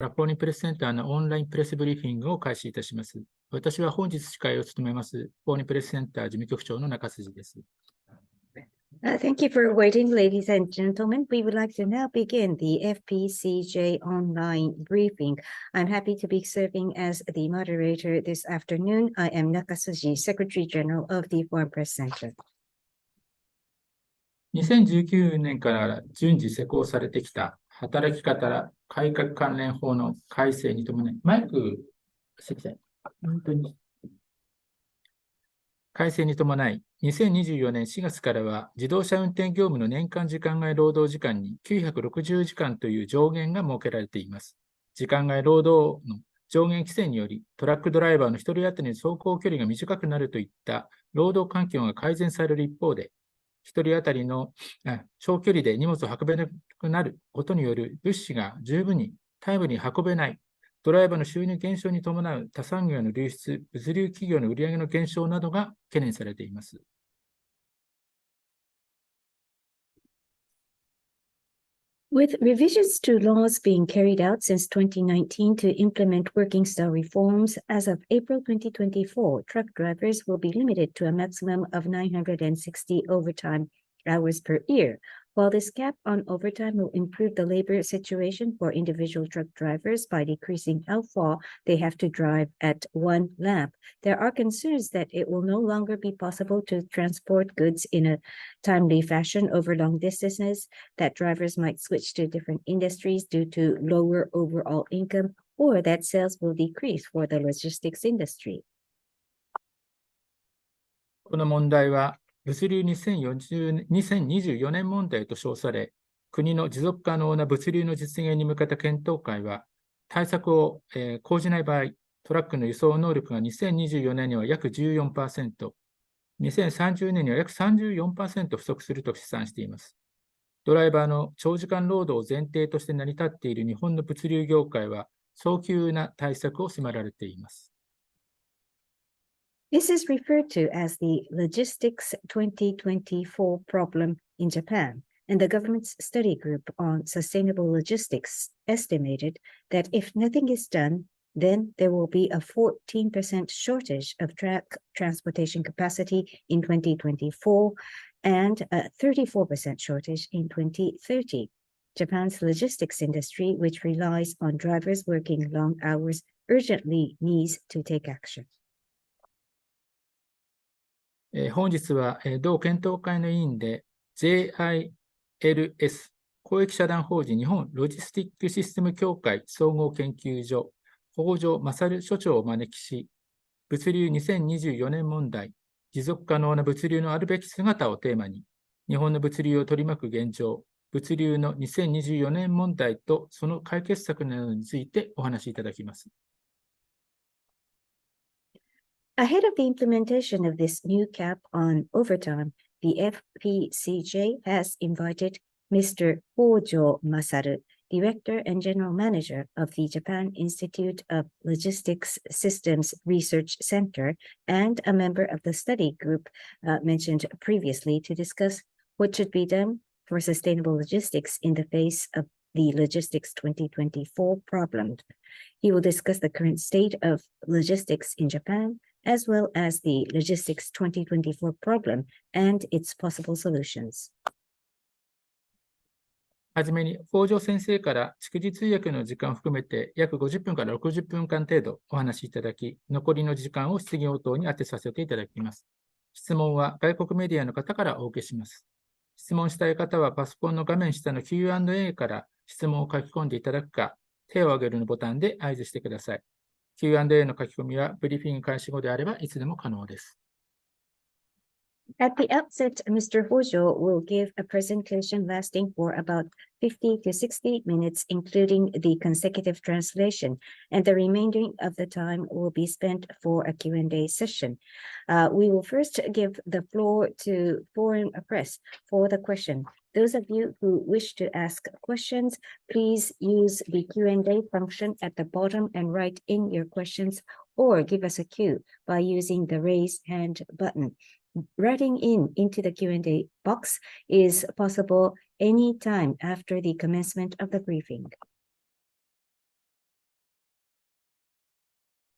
公認プレスセンターのオンラインプレスブリーフィングを開始いたします。私は本日司会を務めます、公認プレスセンター事務局長の中筋です。Thank you for waiting, ladies and gentlemen. We would like to now begin the FPCJ online briefing. I'm happy to be serving as the moderator this afternoon. I am Nakasuji, Secretary General of the Foreign Press Center. 2019年から順次施行されてきた働き方改革関連法の改正に伴い、マイク、本当に改正に伴い、2024年4月からは自動車運転業務の年間時間外労働時間に960時間という上限が設けられています。時間外労働の上限規制により、トラックドライバーの1人当たりの走行距離が短くなるといった労働環境が改善される一方で、1人当たりの長距離で荷物を運べなくなることによる物資が十分にタイムに運べない、ドライバーの収入減少に伴う他産業の流出、物流企業の売上の減少などが懸念されています。With revisions to laws being carried out since 2019 to implement working style reforms, as of April 2024, truck drivers will be limited to a maximum of 960 overtime hours per year. While this cap on overtime will improve the labor situation for individual truck drivers by decreasing how far they have to drive at one lap, there are concerns that it will no longer be possible to transport goods in a timely fashion over long distances, that drivers might switch to different industries due to lower overall income, or that sales will decrease for the logistics industry. この問題は物流2024年問題と称され、国の持続可能な物流の実現に向けた検討会は、対策を講じない場合、トラックの輸送能力が2024年には約 14%、2030年には約 34% 不足すると試算しています。ドライバーの長時間労働を前提として成り立っている日本の物流業界は、早急な対策を迫られています。This is referred to as the Logistics 2024 problem in Japan, and the government's study group on sustainable logistics estimated that if nothing is done, then there will be a 14% shortage of truck transportation capacity in 2024 and a 34% shortage in 2030. Japan's logistics industry, which relies on drivers working long hours, urgently needs to take action. 本日は同検討会の委員で JILS 公益社団法人日本ロジスティックシステム協会総合研究所Hojo Masaru所長をお招きし、物流2024年問題、持続可能な物流のあるべき姿をテーマに、日本の物流を取り巻く現状、物流の2024年問題とその解決策などについてお話しいただきます。Ahead of the implementation of this new cap on overtime, the FPCJ has invited Mr. Hojo Masaru, Director and General Manager of the Japan Institute of Logistics Systems Research Center, and a member of the study group mentioned previously to discuss what should be done for sustainable logistics in the face of the Logistics 2024 problem. He will discuss the current state of logistics in Japan, as well as the Logistics 2024 problem and its possible solutions. はじめに、北条先生から逐次通訳の時間を含めて約50分から60分間程度お話しいただき、残りの時間を質疑応答に当てさせていただきます。質問は外国メディアの方からお受けします。質問したい方はパソコンの画面下の Q&A から質問を書き込んでいただくか、手を挙げるのボタンで合図してください。Q&A の書き込みはブリーフィング開始後であればいつでも可能です。At the outset, Mr. Hojo will give a presentation lasting for about 50 to 60 minutes, including the consecutive translation, and the remainder of the time will be spent for a Q&A session. We will first give the floor to foreign press for the question. Those of you who wish to ask questions, please use the Q&A function at the bottom and write in your questions, or give us a cue by using the raise hand button. Writing into the Q&A box is possible any time after the commencement of the briefing.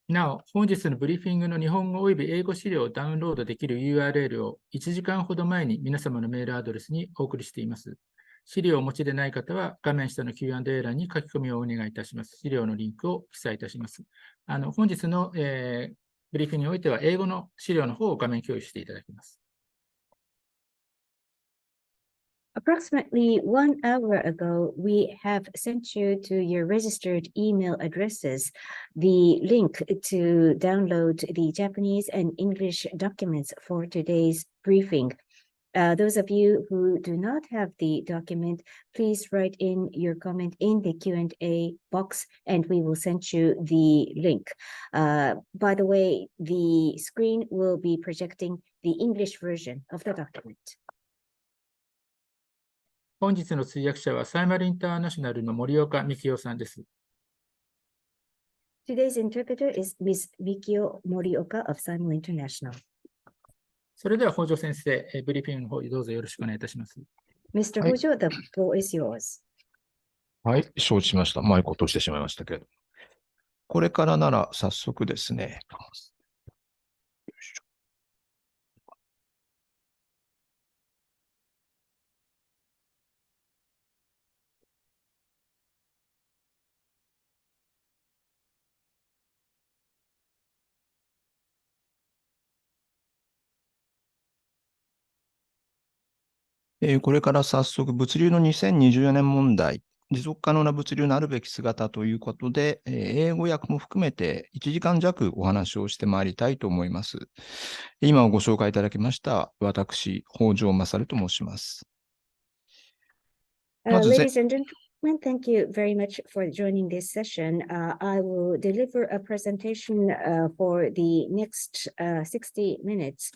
なお、本日のブリーフィングの日本語及び英語資料をダウンロードできる URL を1時間ほど前に皆様のメールアドレスにお送りしています。資料をお持ちでない方は、画面下の Q&A 欄に書き込みをお願いいたします。資料のリンクを記載いたします。本日の、ブリーフィングにおいては、英語の資料の方を画面共有していただきます。Approximately 1 hour ago, we have sent you to your registered email addresses the link to download the Japanese and English documents for today's briefing. Those of you who do not have the document, please write in your comment in the Q&A box and we will send you the link. By the way, the screen will be projecting the English version of the document. 本日の通訳者はサイマルインターナショナルの森岡幹夫さんです。Today's interpreter is Ms. Mikio Morioka of Simon International. それでは、北条先生、ブリーフィングの方、どうぞよろしくお願いいたします。Mr. Hojo, the floor is yours. はい、承知しました。マイクを落としてしまいましたけれど。これからなら早速ですね。これから早速、物流の2024年問題、持続可能な物流のあるべき姿ということで、英語訳も含めて1時間弱お話をしてまいりたいと思います。今ご紹介いただきました、私、北条勝と申します。Ladies and gentlemen, thank you very much for joining this session. I will deliver a presentation for the next 60 minutes.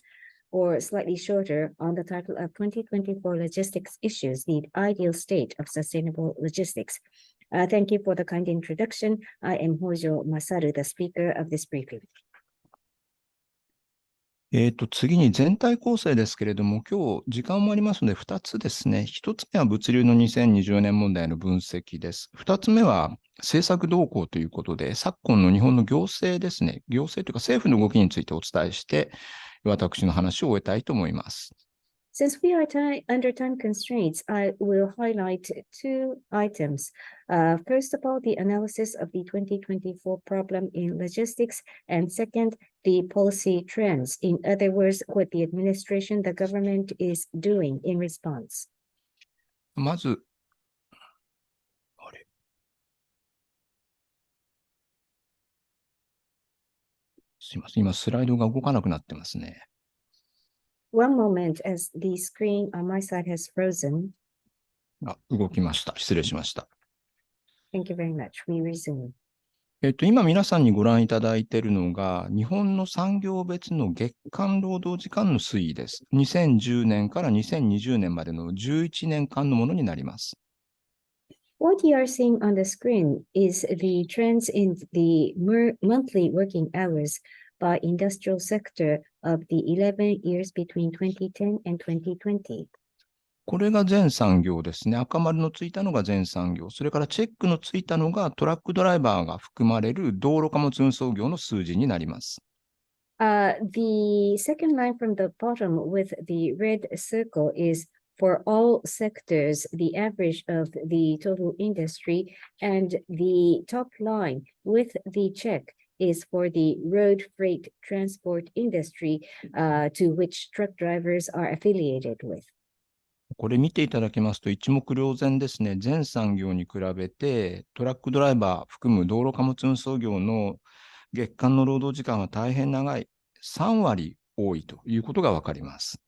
Or slightly shorter on the title of 2024 Logistics Issues, the Ideal State of Sustainable Logistics. Thank you for the kind introduction. I am Hojo Masaru, the speaker of this briefing. 次に全体構成ですけれども、今日時間もありますので、2つですね。1つ目は物流の2024年問題の分析です。2つ目は政策動向ということで、昨今の日本の行政ですね。行政というか政府の動きについてお伝えして、私の話を終えたいと思います。Since we are under time constraints, I will highlight two items. First of all, the analysis of the 2024 problem in logistics, and second, the policy trends. In other words, what the administration, the government is doing in response. まず、すいません。今、スライドが動かなくなってますね。One moment, as the screen on my side has frozen. 動きました。失礼しました。Thank you very much. We resume. 今皆さんにご覧いただいているのが、日本の産業別の月間労働時間の推移です。2010年から2020年までの11年間のものになります。What you are seeing on the screen is the trends in the monthly working hours by industrial sector of the 11 years between 2010 and 2020. これが全産業ですね。赤丸のついたのが全産業。それからチェックのついたのがトラックドライバーが含まれる道路貨物運送業の数字になります。The second line from the bottom with the red circle is for all sectors, the average of the total industry, and the top line with the check is for the road freight transport industry, to which truck drivers are affiliated with. これ見ていただきますと一目瞭然ですね。全産業に比べてトラックドライバー含む道路貨物運送業の月間の労働時間は大変長い。3割多いということがわかります。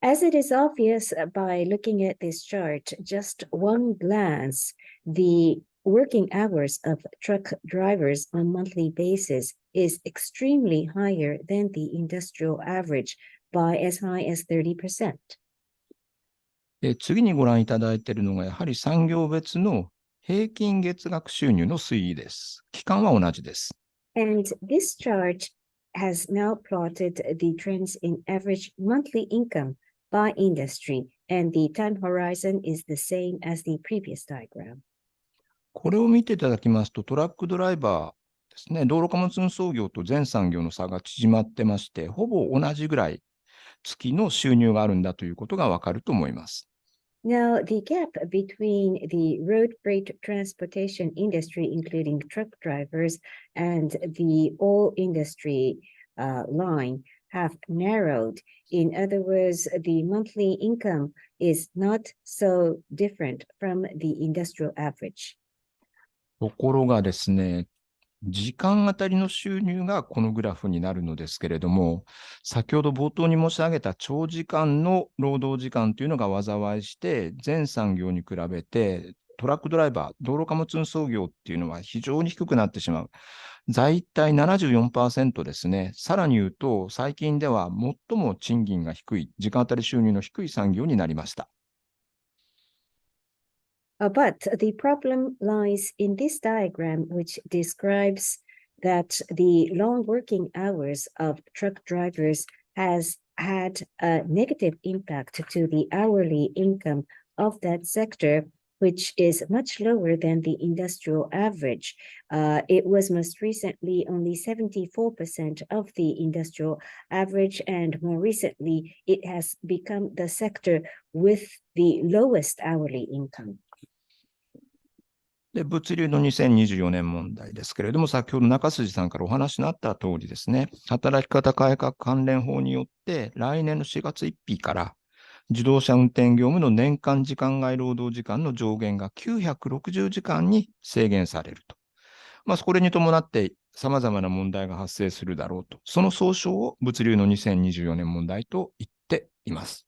As it is obvious by looking at this chart, just one glance, the working hours of truck drivers on monthly basis is extremely higher than the industrial average by as high as 30%. 次にご覧いただいているのがやはり産業別の平均月額収入の推移です。期間は同じです。And this chart has now plotted the trends in average monthly income by industry, and the time horizon is the same as the previous diagram. これを見ていただきますと、トラックドライバですね。道路貨物運送業と全産業の差が縮まってまして、ほぼ同じぐらい月の収入があるんだということがわかると思います。Now, the gap between the road freight transportation industry, including truck drivers, and the oil industry line have narrowed. In other words, the monthly income is not so different from the industrial average. ところがですね、時間あたりの収入がこのグラフになるのですけれども、先ほど冒頭に申し上げた長時間の労働時間というのが災いして、全産業に比べてトラックドライバー、道路貨物運送業っていうのは非常に低くなってしまう。大体 74% ですね。さらに言うと、最近では最も賃金が低い、時間あたり収入の低い産業になりました。But the problem lies in this diagram, which describes that the long working hours of truck drivers has had a negative impact to the hourly income of that sector, which is much lower than the industrial average. It was most recently only 74% of the industrial average, and more recently, it has become the sector with the lowest hourly income. で、物流の2024年問題ですけれども、先ほど中筋さんからお話になった通りですね、働き方改革関連法によって、来年の4月1日から、自動車運転業務の年間時間外労働時間の上限が960時間に制限されると。これに伴って様々な問題が発生するだろうと。その総称を物流の2024年問題と言っています。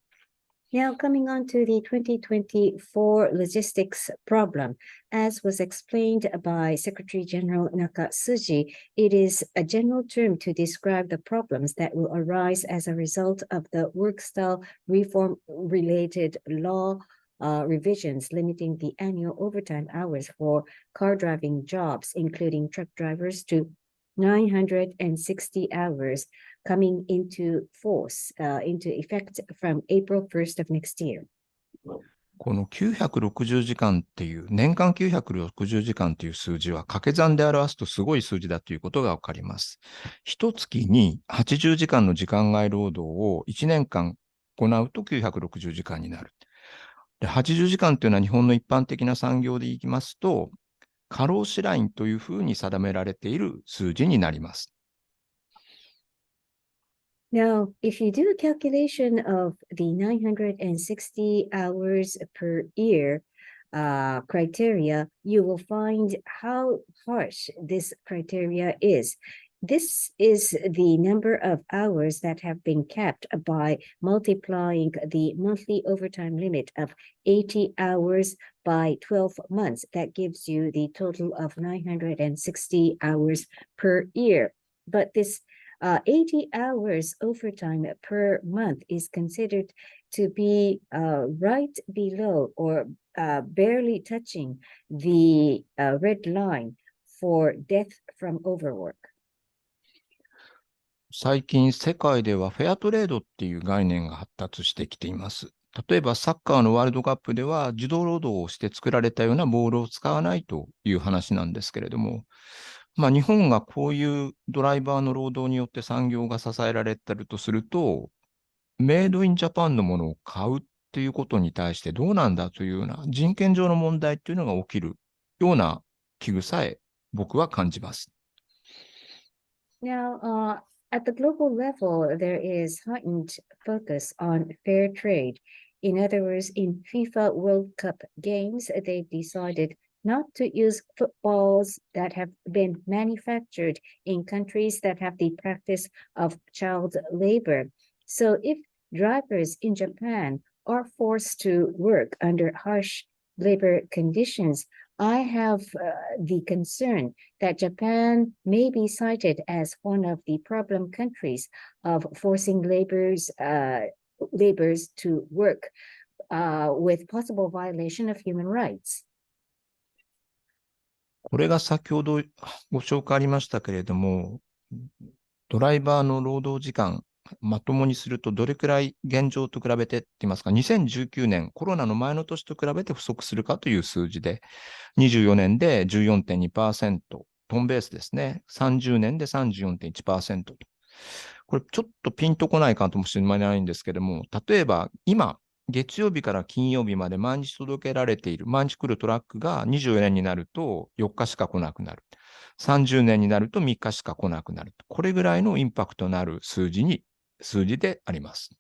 Now, coming on to the 2024 logistics problem, as was explained by Secretary General Nakatsuji, it is a general term to describe the problems that will arise as a result of the work style reform-related law revisions limiting the annual overtime hours for car driving jobs, including truck drivers, to 960 hours. Coming into force, into effect from April 1st of next year. この960時間っていう、年間960時間っていう数字は掛け算で表すとすごい数字だということがわかります。一月に80時間の時間外労働を1年間行うと960時間になる。で、80時間というのは日本の一般的な産業でいきますと、過労死ラインというふうに定められている数字になります。Now, if you do a calculation of the 960 hours per year criteria, you will find how harsh this criteria is. This is the number of hours that have been capped by multiplying the monthly overtime limit of 80 hours by 12 months. That gives you the total of 960 hours per year. But this 80 hours overtime per month is considered to be right below or barely touching the red line for death from overwork. 最近世界ではフェアトレードっていう概念が発達してきています。例えばサッカーのワールドカップでは自動労働をして作られたようなボールを使わないという話なんですけれども、日本がこういうドライバーの労働によって産業が支えられているとすると、メイドインジャパンのものを買うっていうことに対してどうなんだというような人権上の問題っていうのが起きるような危惧さえ僕は感じます。Now, at the global level, there is heightened focus on fair trade. In other words, in FIFA World Cup games, they've decided not to use footballs that have been manufactured in countries that have the practice of child labor. So if drivers in Japan are forced to work under harsh labor conditions, I have the concern that Japan may be cited as one of the problem countries of forcing laborers to work with possible violation of human rights. これが先ほどご紹介ありましたけれども、ドライバーの労働時間、まともにするとどれくらい現状と比べてって言いますか、2019年、コロナの前の年と比べて不足するかという数字で、24年で 14.2%、トンベースですね。30年で 34.1%。これちょっとピンとこないかもしれないんですけども、例えば今、月曜日から金曜日まで毎日届けられている、毎日来るトラックが24年になると4日しか来なくなる。30年になると3日しか来なくなる。これぐらいのインパクトのある数字であります。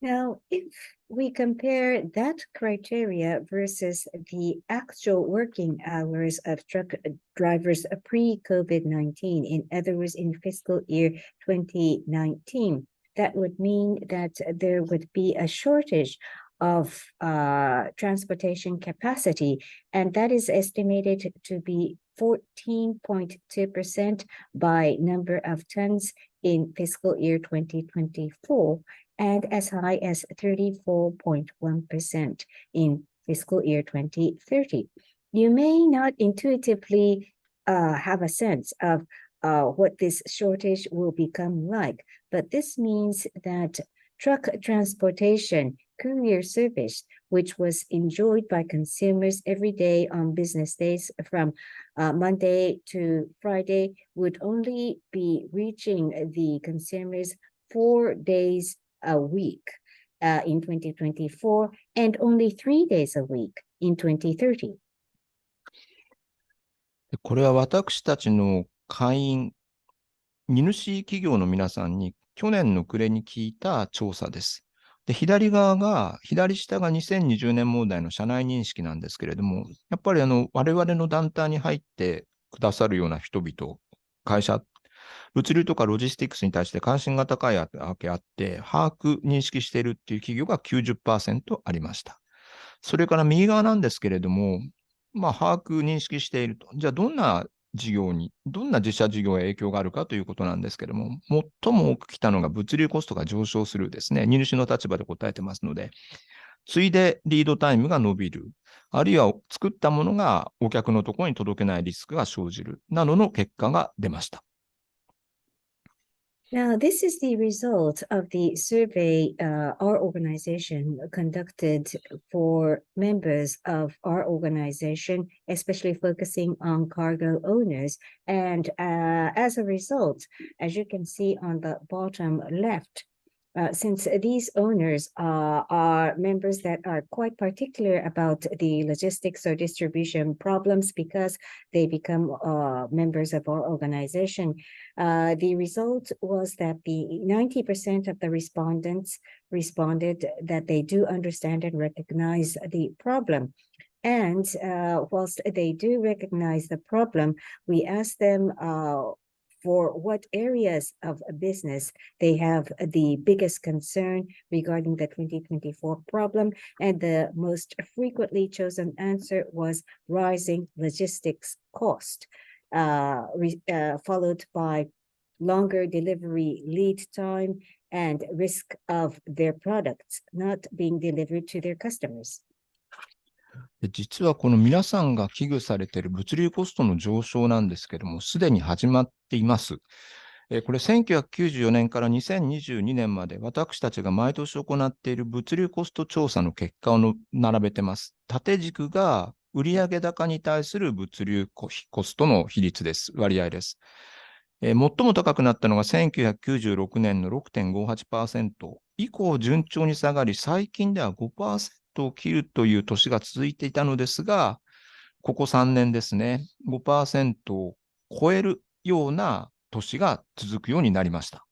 Now, if we compare that criteria versus the actual working hours of truck drivers pre-COVID-19, in other words, in fiscal year 2019, that would mean that there would be a shortage of transportation capacity, and that is estimated to be 14.2% by number of tons in fiscal year 2024. And as high as 34.1% in fiscal year 2030. You may not intuitively have a sense of what this shortage will become like, but this means that truck transportation courier service, which was enjoyed by consumers every day on business days from Monday to Friday, would only be reaching the consumers 4 days a week in 2024 and only 3 days a week in 2030. これは私たちの会員、荷主企業の皆さんに去年の暮れに聞いた調査です。で、左下が2020年問題の社内認識なんですけれども、やっぱり我々の団体に入ってくださるような人々、会社、物流とかロジスティックスに対して関心が高いわけあって、把握、認識しているっていう企業が 90% ありました。それから右側なんですけれども、把握、認識していると。じゃあ、どんな自社事業へ影響があるかということなんですけれども、最も多く来たのが物流コストが上昇するですね。荷主の立場で答えてますので、ついでリードタイムが伸びる。あるいは作ったものがお客のところに届けないリスクが生じる。などの結果が出ました。Now, this is the result of the survey our organization conducted for members of our organization, especially focusing on cargo owners. And as a result, as you can see on the bottom left, since these owners are members that are quite particular about the logistics or distribution problems because they become members of our organization, the result was that the 90% of the respondents responded that they do understand and recognize the problem. And whilst they do recognize the problem, we asked them for what areas of business they have the biggest concern regarding the 2024 problem. And the most frequently chosen answer was rising logistics cost, followed by longer delivery lead time and risk of their products not being delivered to their customers. 実はこの皆さんが危惧されている物流コストの上昇なんですけども、すでに始まっています。これ1994年から2022年まで私たちが毎年行っている物流コスト調査の結果を並べてます。縦軸が売上高に対する物流コストの比率です。割合です。最も高くなったのが1996年の 6.58% 以降順調に下がり、最近では 5% を切るという年が続いていたのですが、ここ3年ですね、5% を超えるような年が続くようになりました。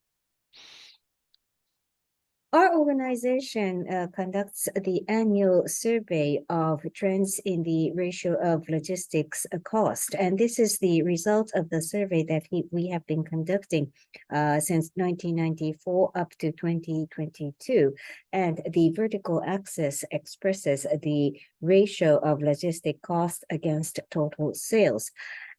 Our organization conducts the annual survey of trends in the ratio of logistics cost. And this is the result of the survey that we have been conducting since 1994 up to 2022. And the vertical axis expresses the ratio of logistic cost against total sales.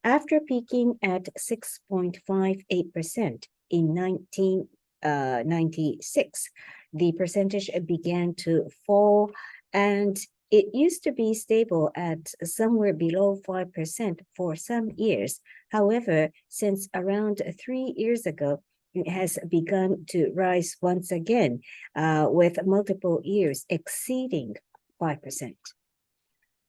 After peaking at 6.58% in 1996, the percentage began to fall, and it used to be stable at somewhere below 5% for some years. However, since around 3 years ago, it has begun to rise once again, with multiple years exceeding 5%.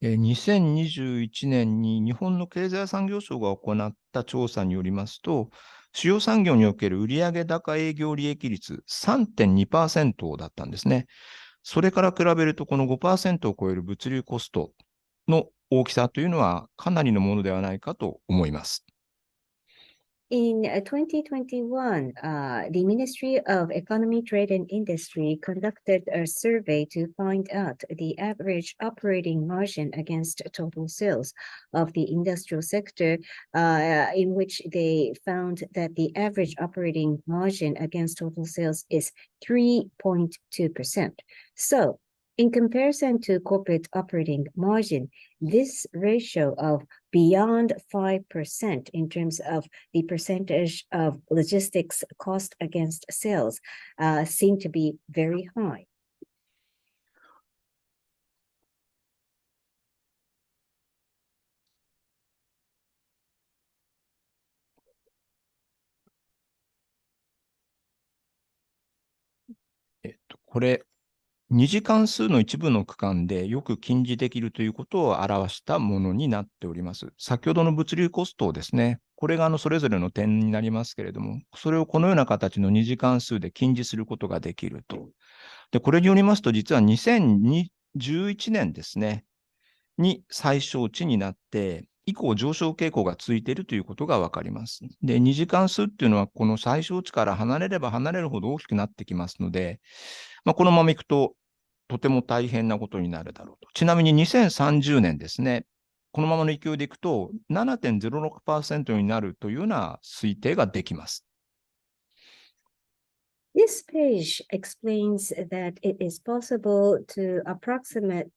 2021年に日本の経済産業省が行った調査によりますと、主要産業における売上高営業利益率 3.2% だったんですね。それから比べると、この 5% を超える物流コストの大きさというのはかなりのものではないかと思います。In 2021, the Ministry of Economy, Trade and Industry conducted a survey to find out the average operating margin against total sales of the industrial sector, in which they found that the average operating margin against total sales is 3.2%. So, in comparison to corporate operating margin, this ratio of beyond 5% in terms of the percentage of logistics cost against sales seem to be very high. これ、二次関数の一部の区間でよく近似できるということを表したものになっております。先ほどの物流コストをですね、これがそれぞれの点になりますけれども、それをこのような形の二次関数で近似することができると。で、これによりますと、実は2011年ですね、に最小値になって、以降上昇傾向が続いているということがわかります。で、二次関数っていうのは、この最小値から離れれば離れるほど大きくなってきますので、このままいくと、とても大変なことになるだろうと。ちなみに2030年ですね、このままの勢いでいくと 7.06% になるというような推定ができます。This page explains that it is possible to approximate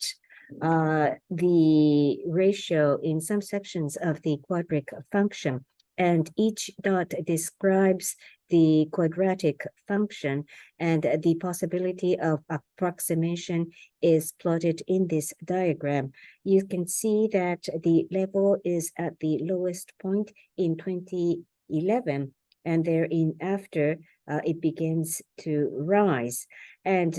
the ratio in some sections of the quadratic function, and each dot describes the quadratic function, and the possibility of approximation is plotted in this diagram. You can see that the level is at the lowest point in 2011, and thereafter it begins to rise. And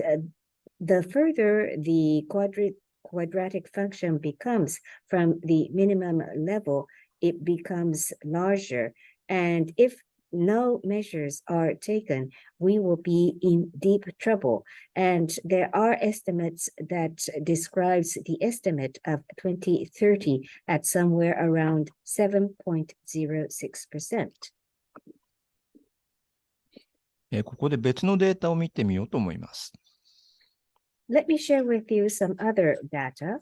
the further the quadratic function becomes from the minimum level, it becomes larger. And if no measures are taken, we will be in deep trouble. And there are estimates that describes the estimate of 2030 at somewhere around 7.06%. ここで別のデータを見てみようと思います。Let me share with you some other data.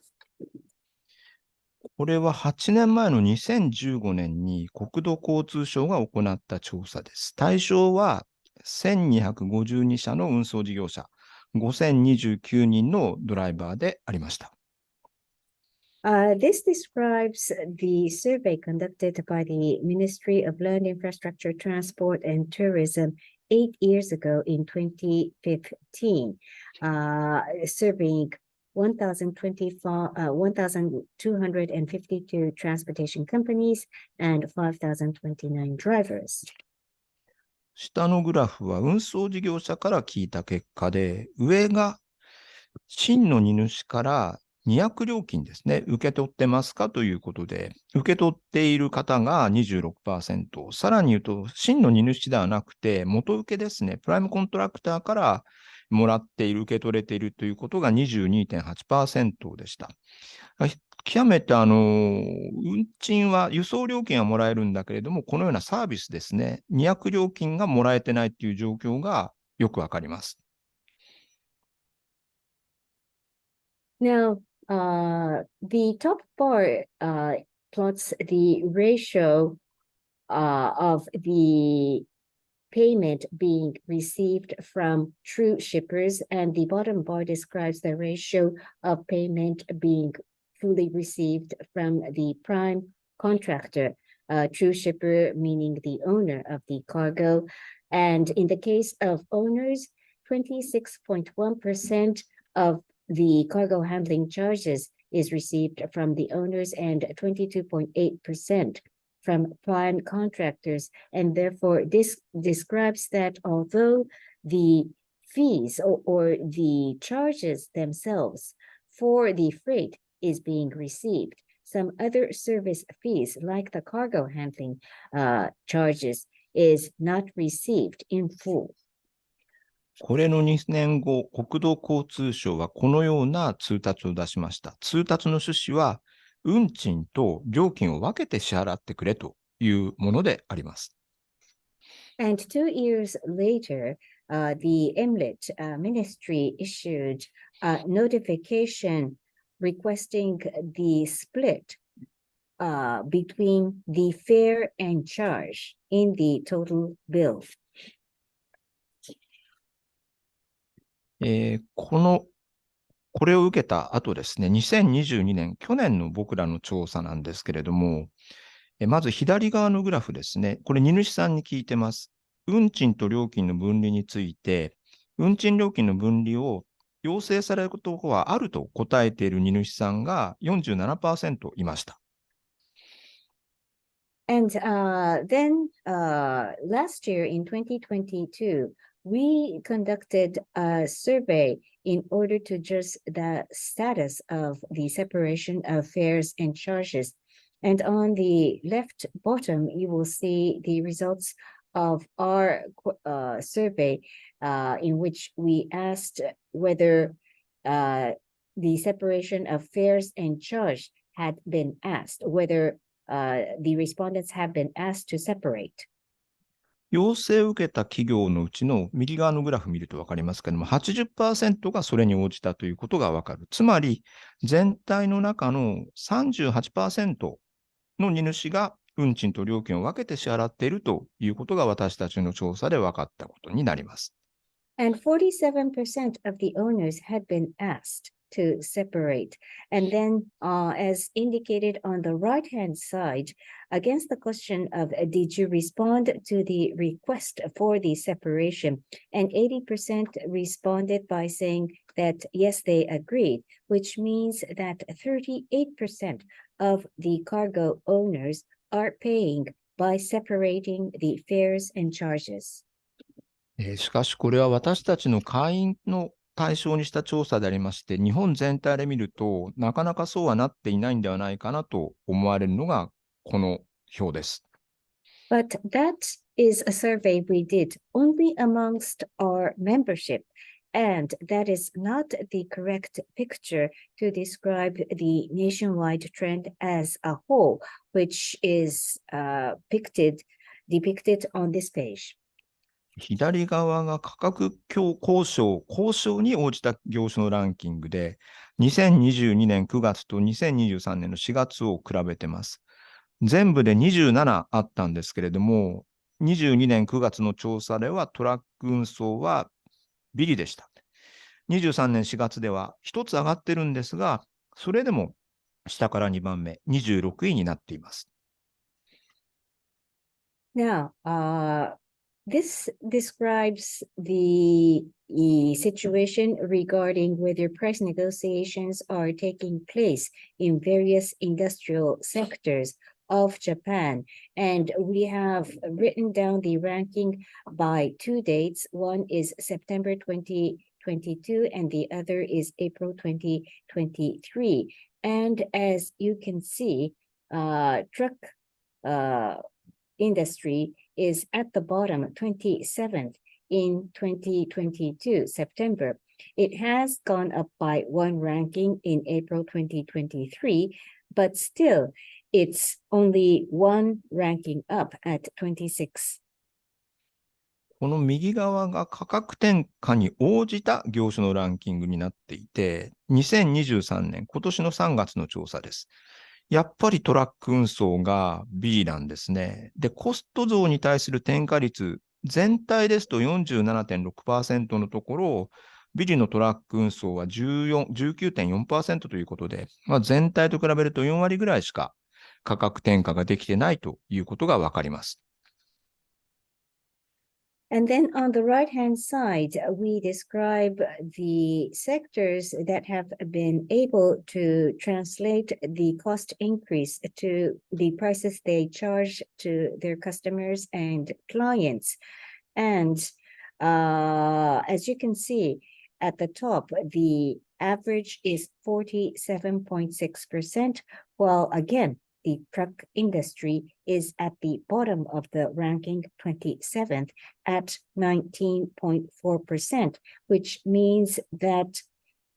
これは8年前の2015年に国土交通省が行った調査です。対象は1252社の運送事業者、5029人のドライバーでありました。This describes the survey conducted by the Ministry of Land Infrastructure, Transport and Tourism 8 years ago in 2015, surveying 1,252 transportation companies and 5,029 drivers. 下のグラフは運送事業者から聞いた結果で、上が真の荷主から荷役料金ですね、受け取ってますかということで、受け取っている方が 26%、さらに言うと、真の荷主ではなくて、元請けですね、プライムコントラクターからもらっている、受け取れているということが 22.8% でした。極めて運賃は、輸送料金はもらえるんだけれども、このようなサービスですね、荷役料金がもらえてないという状況がよくわかります。Now, the top bar plots the ratio of the payment being received from true shippers, and the bottom bar describes the ratio of payment being fully received from the prime contractor, true shipper meaning the owner of the cargo. And in the case of owners, 26.1% of the cargo handling charges is received from the owners and 22.8% from prime contractors. And therefore, this describes that although the fees or the charges themselves for the freight is being received. Some other service fees, like the cargo handling charges, is not received in full. これの2年後、国土交通省はこのような通達を出しました。通達の趣旨は、運賃と料金を分けて支払ってくれというものであります。And 2 years later, the MLIT ministry issued a notification requesting the split between the fare and charge in the total bill. これを受けた後ですね、2022年、去年の僕らの調査なんですけれども、まず左側のグラフですね、これ荷主さんに聞いてます。運賃と料金の分離について、運賃料金の分離を要請されることはあると答えている荷主さんが 47% いました。And then last year in 2022, we conducted a survey in order to judge the status of the separation of fares and charges. And on the left bottom, you will see the results of our survey in which we asked whether the separation of fares and charge had been asked, whether the respondents have been asked to separate. 要請を受けた企業のうちの右側のグラフ見ると分かりますけれども、80% がそれに応じたということが分かる。つまり、全体の中の 38% の荷主が運賃と料金を分けて支払っているということが私たちの調査で分かったことになります。And 47% of the owners had been asked to separate. And then, as indicated on the right-hand side, against the question of did you respond to the request for the separation? And 80% responded by saying that yes, they agreed, which means that 38% of the cargo owners are paying by separating the fares and charges. しかし、これは私たちの会員の対象にした調査でありまして、日本全体で見ると、なかなかそうはなっていないんではないかなと思われるのが、この表です。But that is a survey we did only amongst our membership, and that is not the correct picture to describe the nationwide trend as a whole, which is depicted on this page. 左側が価格交渉に応じた業種のランキングで、2022年9月と2023年の4月を比べてます。全部で27あったんですけれども、22年9月の調査ではトラック運送はビリでした。23年4月では1つ上がってるんですが、それでも下から2番目、26位になっています。Now, this describes the situation regarding whether price negotiations are taking place in various industrial sectors of Japan. And we have written down the ranking by 2 dates. One is September 2022 and the other is April 2023. And as you can see, truck industry is at the bottom, 27th in 2022, September. It has gone up by 1 ranking in April 2023, but still it's only 1 ranking up at 26. この右側が価格転嫁に応じた業種のランキングになっていて、2023年、今年の3月の調査です。やっぱりトラック運送が B なんですね。で、コスト増に対する転嫁率、全体ですと 47.6% のところ、ビリのトラック運送は 19.4% ということで、全体と比べると4割ぐらいしか価格転嫁ができてないということがわかります。And then on the right-hand side, we describe the sectors that have been able to translate the cost increase to the prices they charge to their customers and clients. And as you can see, at the top, the average is 47.6%, while again, the truck industry is at the bottom of the ranking, 27th, at 19.4%, which means that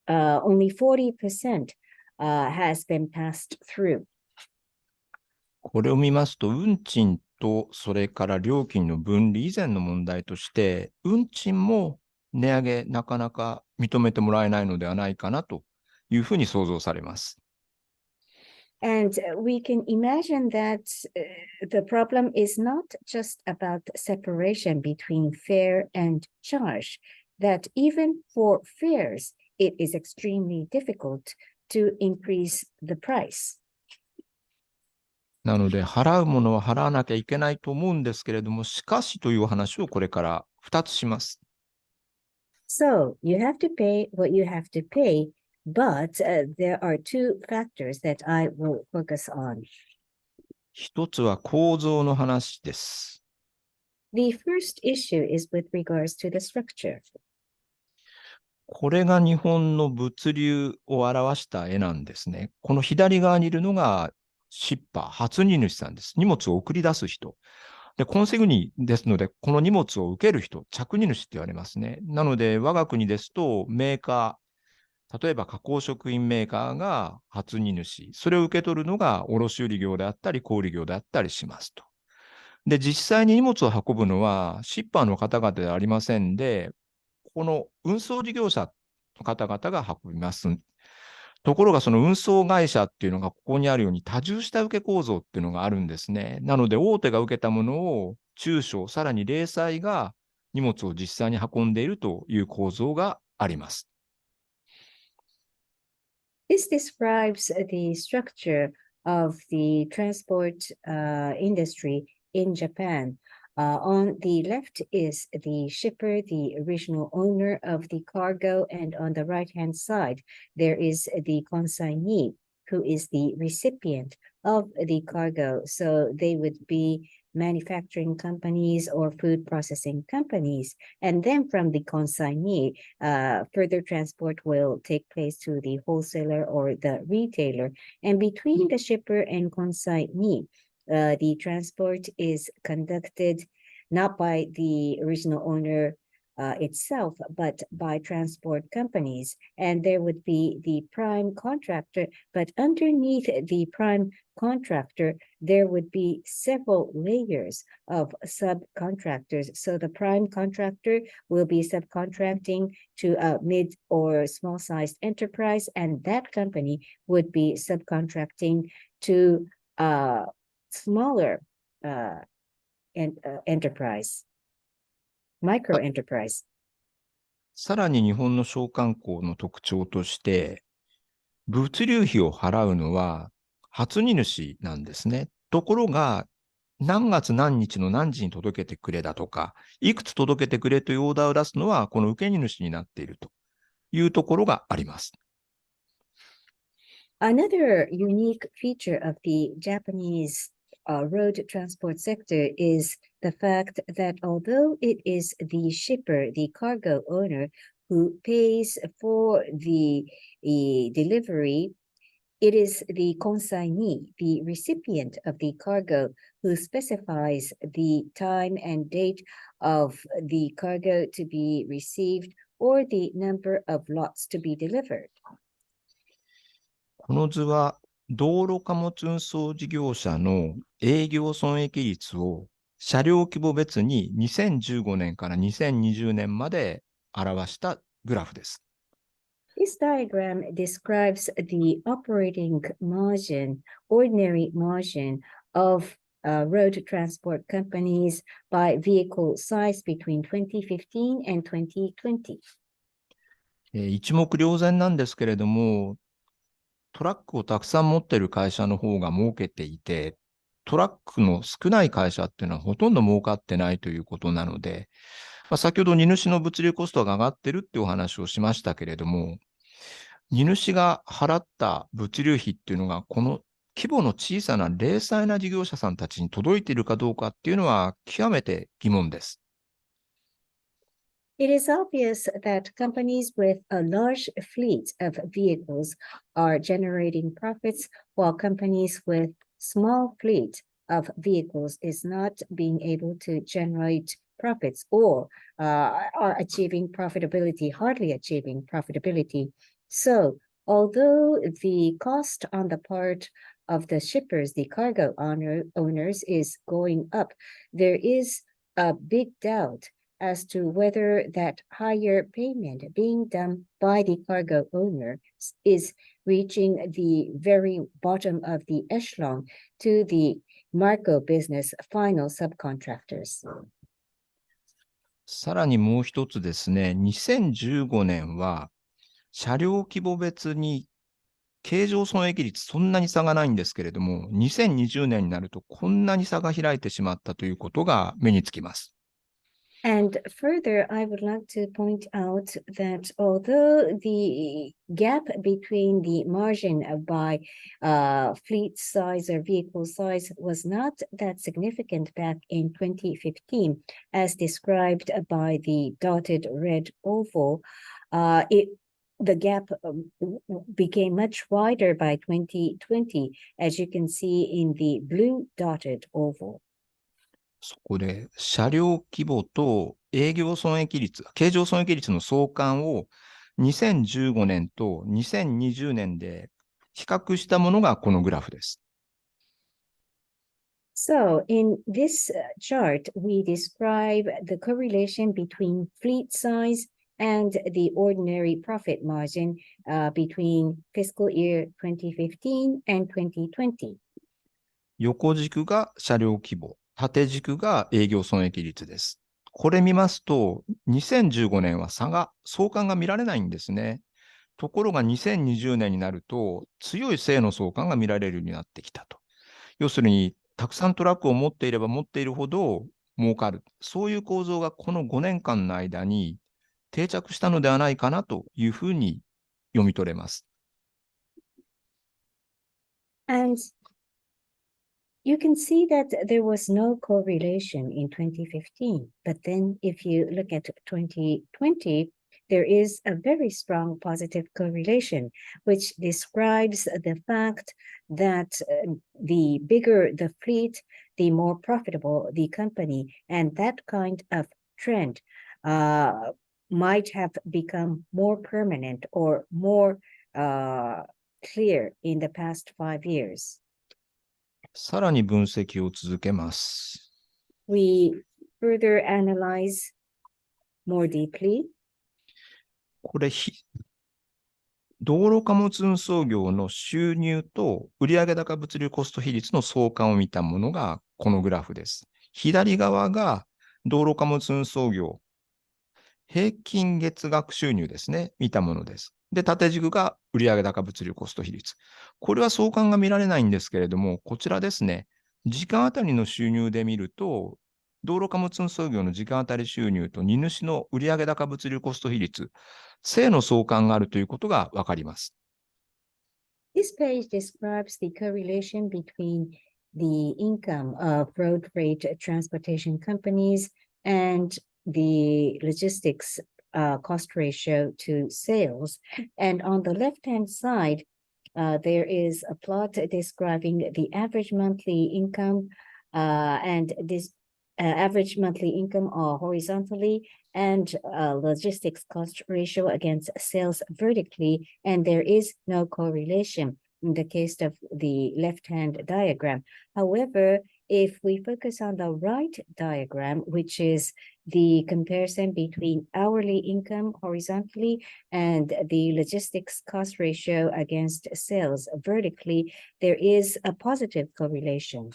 only 40% has been passed through. これを見ますと、運賃とそれから料金の分離以前の問題として、運賃も値上げなかなか認めてもらえないのではないかなというふうに想像されます。And we can imagine that the problem is not just about separation between fare and charge, that even for fares, it is extremely difficult to increase the price. なので、払うものは払わなきゃいけないと思うんですけれども、しかしというお話をこれから2つします。So you have to pay what you have to pay, but there are two factors that I will focus on. 一つは構造の話です。The first issue is with regards to the structure. これが日本の物流を表した絵なんですね。この左側にいるのがシッパー、初荷主さんです。荷物を送り出す人。で、コンセグニですので、この荷物を受ける人、着荷主って言われますね。なので、我が国ですと、メーカー、例えば加工食品メーカーが初荷主、それを受け取るのが卸売業であったり、小売業であったりしますと。で、実際に荷物を運ぶのは、シッパーの方々ではありませんで、この運送事業者の方々が運びます。ところがその運送会社っていうのがここにあるように多重下請け構造っていうのがあるんですね。なので大手が受けたものを中小、さらに零細が荷物を実際に運んでいるという構造があります。This describes the structure of the transport industry in Japan. On the left is the shipper, the original owner of the cargo, and on the right-hand side, there is the consignee, who is the recipient of the cargo. So they would be manufacturing companies or food processing companies. And then from the consignee, further transport will take place to the wholesaler or the retailer. And between the shipper and consignee, the transport is conducted not by the original owner itself, but by transport companies. And there would be the prime contractor, but underneath the prime contractor, there would be several layers of subcontractors. So the prime contractor will be subcontracting to a mid or small-sized enterprise, and that company would be subcontracting to smaller enterprise, micro enterprise. さらに日本の商慣行の特徴として、物流費を払うのは初荷主なんですね。ところが、何月何日の何時に届けてくれだとか、いくつ届けてくれというオーダーを出すのは、この受け荷主になっているというところがあります。Another unique feature of the Japanese road transport sector is the fact that although it is the shipper, the cargo owner, who pays for the delivery, it is the consignee, the recipient of the cargo, who specifies the time and date of the cargo to be received or the number of lots to be delivered. この図は道路貨物運送事業者の営業損益率を車両規模別に2015年から2020年まで表したグラフです。This diagram describes the operating margin, ordinary margin of road transport companies by vehicle size between 2015 and 2020. 一目瞭然なんですけれども、トラックをたくさん持っている会社の方が儲けていて、トラックの少ない会社っていうのはほとんど儲かってないということなので、先ほど荷主の物流コストが上がってるっていうお話をしましたけれども、荷主が払った物流費っていうのがこの規模の小さな零細な事業者さんたちに届いているかどうかっていうのは極めて疑問です。It is obvious that companies with a large fleet of vehicles are generating profits, while companies with small fleet of vehicles is not being able to generate profits or are achieving profitability, hardly achieving profitability. So, although the cost on the part of the shippers, the cargo owners is going up, there is a big doubt as to whether that higher payment being done by the cargo owner is reaching the very bottom of the echelon to the Marco business final subcontractors. さらにもう一つですね、2015年は車両規模別に経常損益率そんなに差がないんですけれども、2020年になるとこんなに差が開いてしまったということが目につきます。And further, I would like to point out that although the gap between the margin by fleet size or vehicle size was not that significant back in 2015, as described by the dotted red oval, the gap became much wider by 2020, as you can see in the blue dotted oval. そこで車両規模と営業損益率、経常損益率の相関を2015年と2020年で比較したものがこのグラフです。So in this chart, we describe the correlation between fleet size and the ordinary profit margin between fiscal year 2015 and 2020. 横軸が車両規模、縦軸が営業損益率です。これ見ますと、2015年は相関が見られないんですね。ところが2020年になると、強い正の相関が見られるようになってきたと。要するに、たくさんトラックを持っていれば持っているほど儲かる。そういう構造がこの5年間の間に定着したのではないかなというふうに読み取れます。And you can see that there was no correlation in 2015. But then if you look at 2020, there is a very strong positive correlation, which describes the fact that the bigger the fleet, the more profitable the company. And that kind of trend might have become more permanent or more clear in the past 5 years. さらに分析を続けます。We further analyze more deeply. これ、道路貨物運送業の収入と売上高物流コスト比率の相関を見たものがこのグラフです。左側が道路貨物運送業、平均月額収入ですね、見たものです。で、縦軸が売上高物流コスト比率。これは相関が見られないんですけれども、こちらですね、時間あたりの収入で見ると、道路貨物運送業の時間あたり収入と荷主の売上高物流コスト比率、正の相関があるということがわかります。This page describes the correlation between the income of road freight transportation companies and the logistics cost ratio to sales. And on the left-hand side, there is a plot describing the average monthly income and this average monthly income horizontally and logistics cost ratio against sales vertically, and there is no correlation in the case of the left-hand diagram. However, if we focus on the right diagram, which is the comparison between hourly income horizontally and the logistics cost ratio against sales vertically, there is a positive correlation.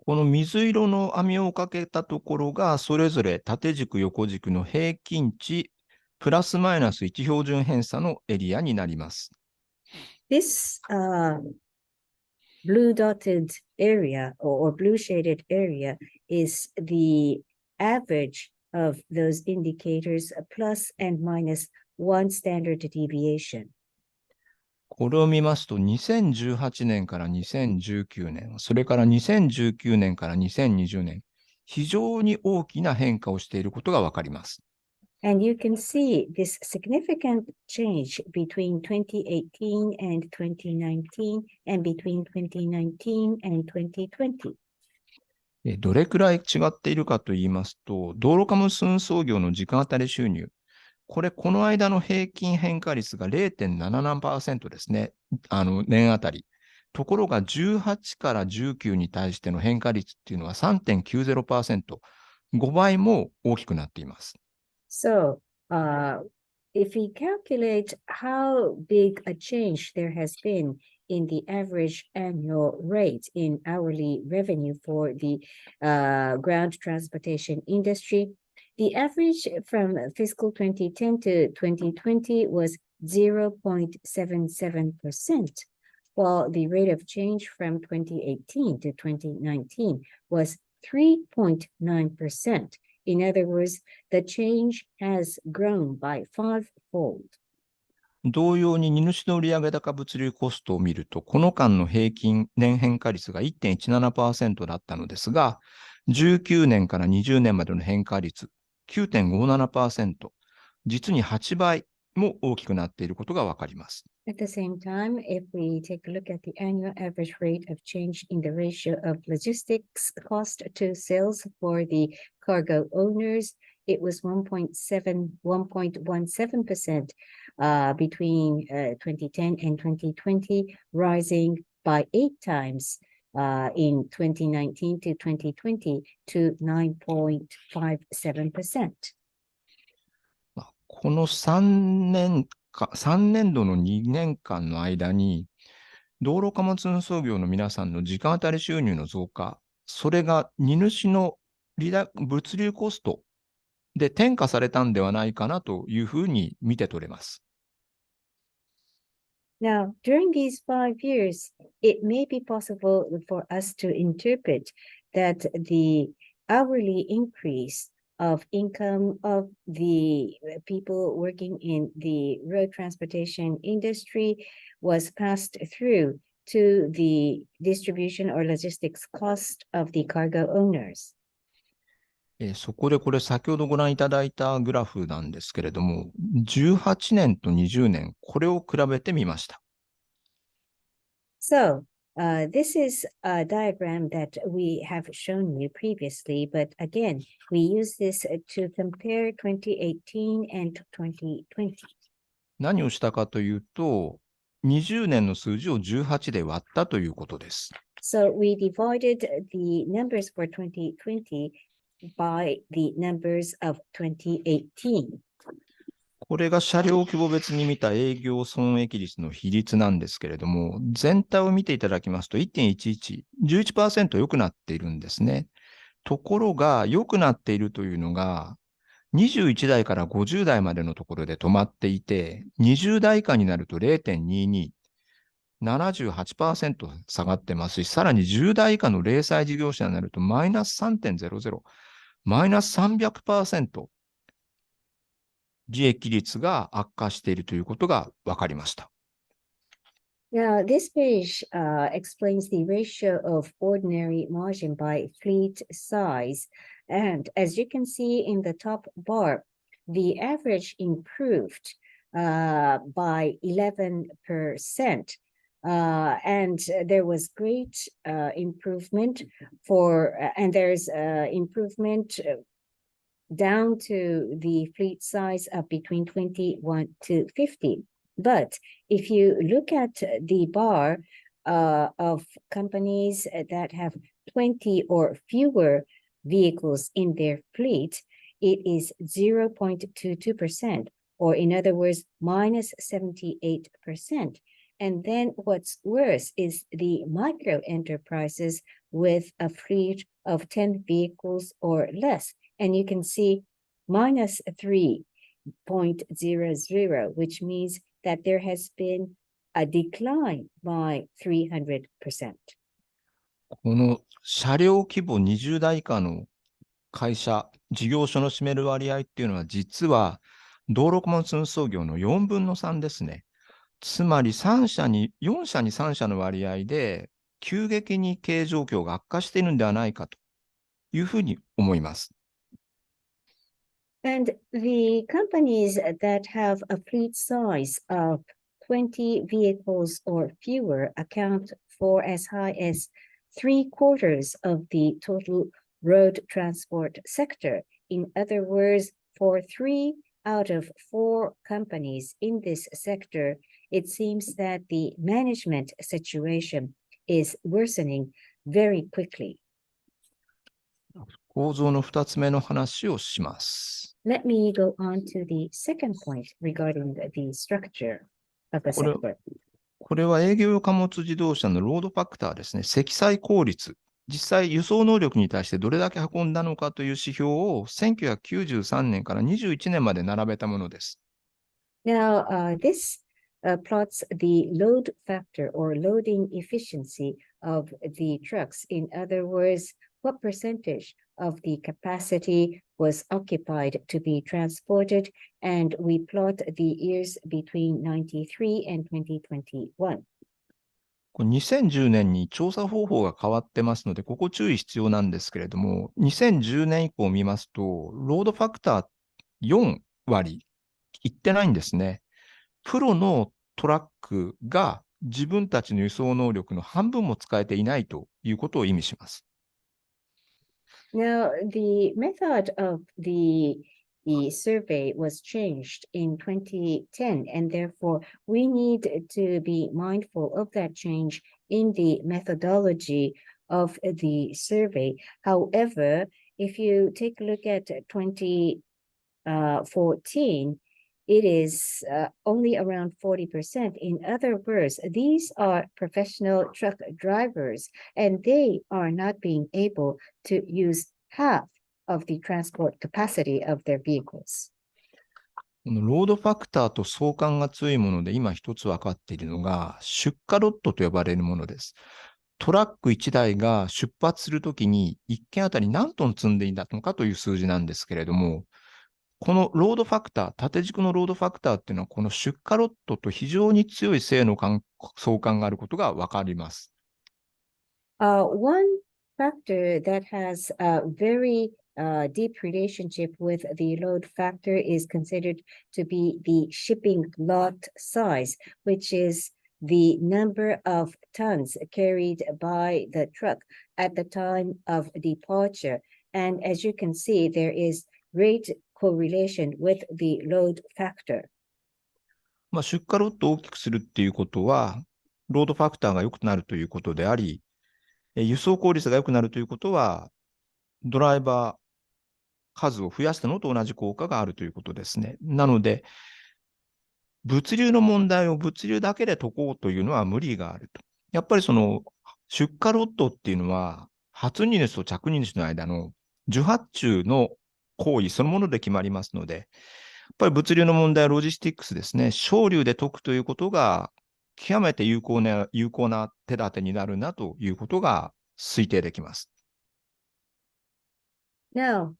この水色の網をかけたところが、それぞれ縦軸、横軸の平均値、プラスマイナス1標準偏差のエリアになります。This blue dotted area or blue shaded area is the average of those indicators plus and minus one standard deviation. これを見ますと、2018年から2019年、それから2019年から2020年、非常に大きな変化をしていることがわかります。And you can see this significant change between 2018 and 2019 and between 2019 and 2020. どれくらい違っているかと言いますと、道路貨物運送業の時間当たり収入。この間の平均変化率が 0.77% ですね。年あたり。ところが18から19に対しての変化率っていうのは 3.90%。5倍も大きくなっています。So, if we calculate how big a change there has been in the average annual rate in hourly revenue for the ground transportation industry, the average from fiscal 2010 to 2020 was 0.77%, while the rate of change from 2018 to 2019 was 3.9%. In other words, the change has grown by fivefold. 同様に荷主の売上高物流コストを見ると、この間の平均年変化率が 1.17% だったのですが、19年から20年までの変化率 9.57%、実に8倍も大きくなっていることがわかります。At the same time, if we take a look at the annual average rate of change in the ratio of logistics cost to sales for the cargo owners, it was 1.17% between 2010 and 2020, rising by 8 times in 2019 to 2020 to 9.57%. この3年度の2年間の間に、道路貨物運送業の皆さんの時間当たり収入の増加、それが荷主の物流コストで転嫁されたんではないかなというふうに見て取れます。Now, during these 5 years, it may be possible for us to interpret that the hourly increase of income of the people working in the road transportation industry was passed through to the distribution or logistics cost of the cargo owners. そこでこれ先ほどご覧いただいたグラフなんですけれども、18年と20年、これを比べてみました。So, this is a diagram that we have shown you previously, but again, we use this to compare 2018 and 2020. 何をしたかというと、20年の数字を18で割ったということです。So we divided the numbers for 2020 by the numbers of 2018. これが車両規模別に見た営業損益率の比率なんですけれども、全体を見ていただきますと 1.11、11% 良くなっているんですね。ところが良くなっているというのが、21代から50代までのところで止まっていて、20代以下になると 0.22、78% 下がってますし、さらに10代以下の零細事業者になるとマイナス 3.00、マイナス 300%、利益率が悪化しているということが分かりました。Now, this page explains the ratio of ordinary margin by fleet size. And as you can see in the top bar, the average improved by 11%. And there was great improvement and there's improvement down to the fleet size of between 21 to 50. But if you look at the bar of companies that have 20 or fewer vehicles in their fleet, it is 0.22%, or in other words, minus 78%. And then what's worse is the micro enterprises with a fleet of 10 vehicles or less. And you can see minus 3.00, which means that there has been a decline by 300%. この車両規模20代以下の会社、事業所の占める割合っていうのは実は道路貨物運送業の4分の3ですね。つまり4社に3社の割合で急激に経営状況が悪化しているのではないかというふうに思います。And the companies that have a fleet size of 20 vehicles or fewer account for as high as 3/4 of the total road transport sector. In other words, for 3 out of 4 companies in this sector, it seems that the management situation is worsening very quickly. 構造の2つ目の話をします。Let me go on to the second point regarding the structure of the sector. これは営業用貨物自動車のロードファクターですね。積載効率。実際輸送能力に対してどれだけ運んだのかという指標を1993年から21年まで並べたものです。Now, this plots the load factor or loading efficiency of the trucks. In other words, what percentage of the capacity was occupied to be transported, and we plot the years between 93 and 2021. 2010年に調査方法が変わってますので、ここ注意必要なんですけれども、2010年以降見ますと、ロードファクター4割いってないんですね。プロのトラックが自分たちの輸送能力の半分も使えていないということを意味します。Now, the method of the survey was changed in 2010, and therefore we need to be mindful of that change in the methodology of the survey. However, if you take a look at 2014, it is only around 40%. In other words, these are professional truck drivers, and they are not being able to use half of the transport capacity of their vehicles. このロードファクターと相関が強いもので今一つ分かっているのが出荷ロットと呼ばれるものです。トラック1台が出発するときに1件あたり何トン積んでいたのかという数字なんですけれども、このロードファクター、縦軸のロードファクターっていうのはこの出荷ロットと非常に強い正の相関があることが分かります。One factor that has a very deep relationship with the load factor is considered to be the shipping lot size, which is the number of tons carried by the truck at the time of departure. And as you can see, there is great correlation with the load factor. 出荷ロットを大きくするっていうことは、ロードファクターが良くなるということであり、輸送効率が良くなるということは、ドライバー数を増やしたのと同じ効果があるということですね。なので、物流の問題を物流だけで解こうというのは無理があると。やっぱりその出荷ロットっていうのは、発入主と着入主の間の受発注の行為そのもので決まりますので、やっぱり物流の問題はロジスティックスですね。省流で解くということが極めて有効な手立てになるなということが推定できます。Now,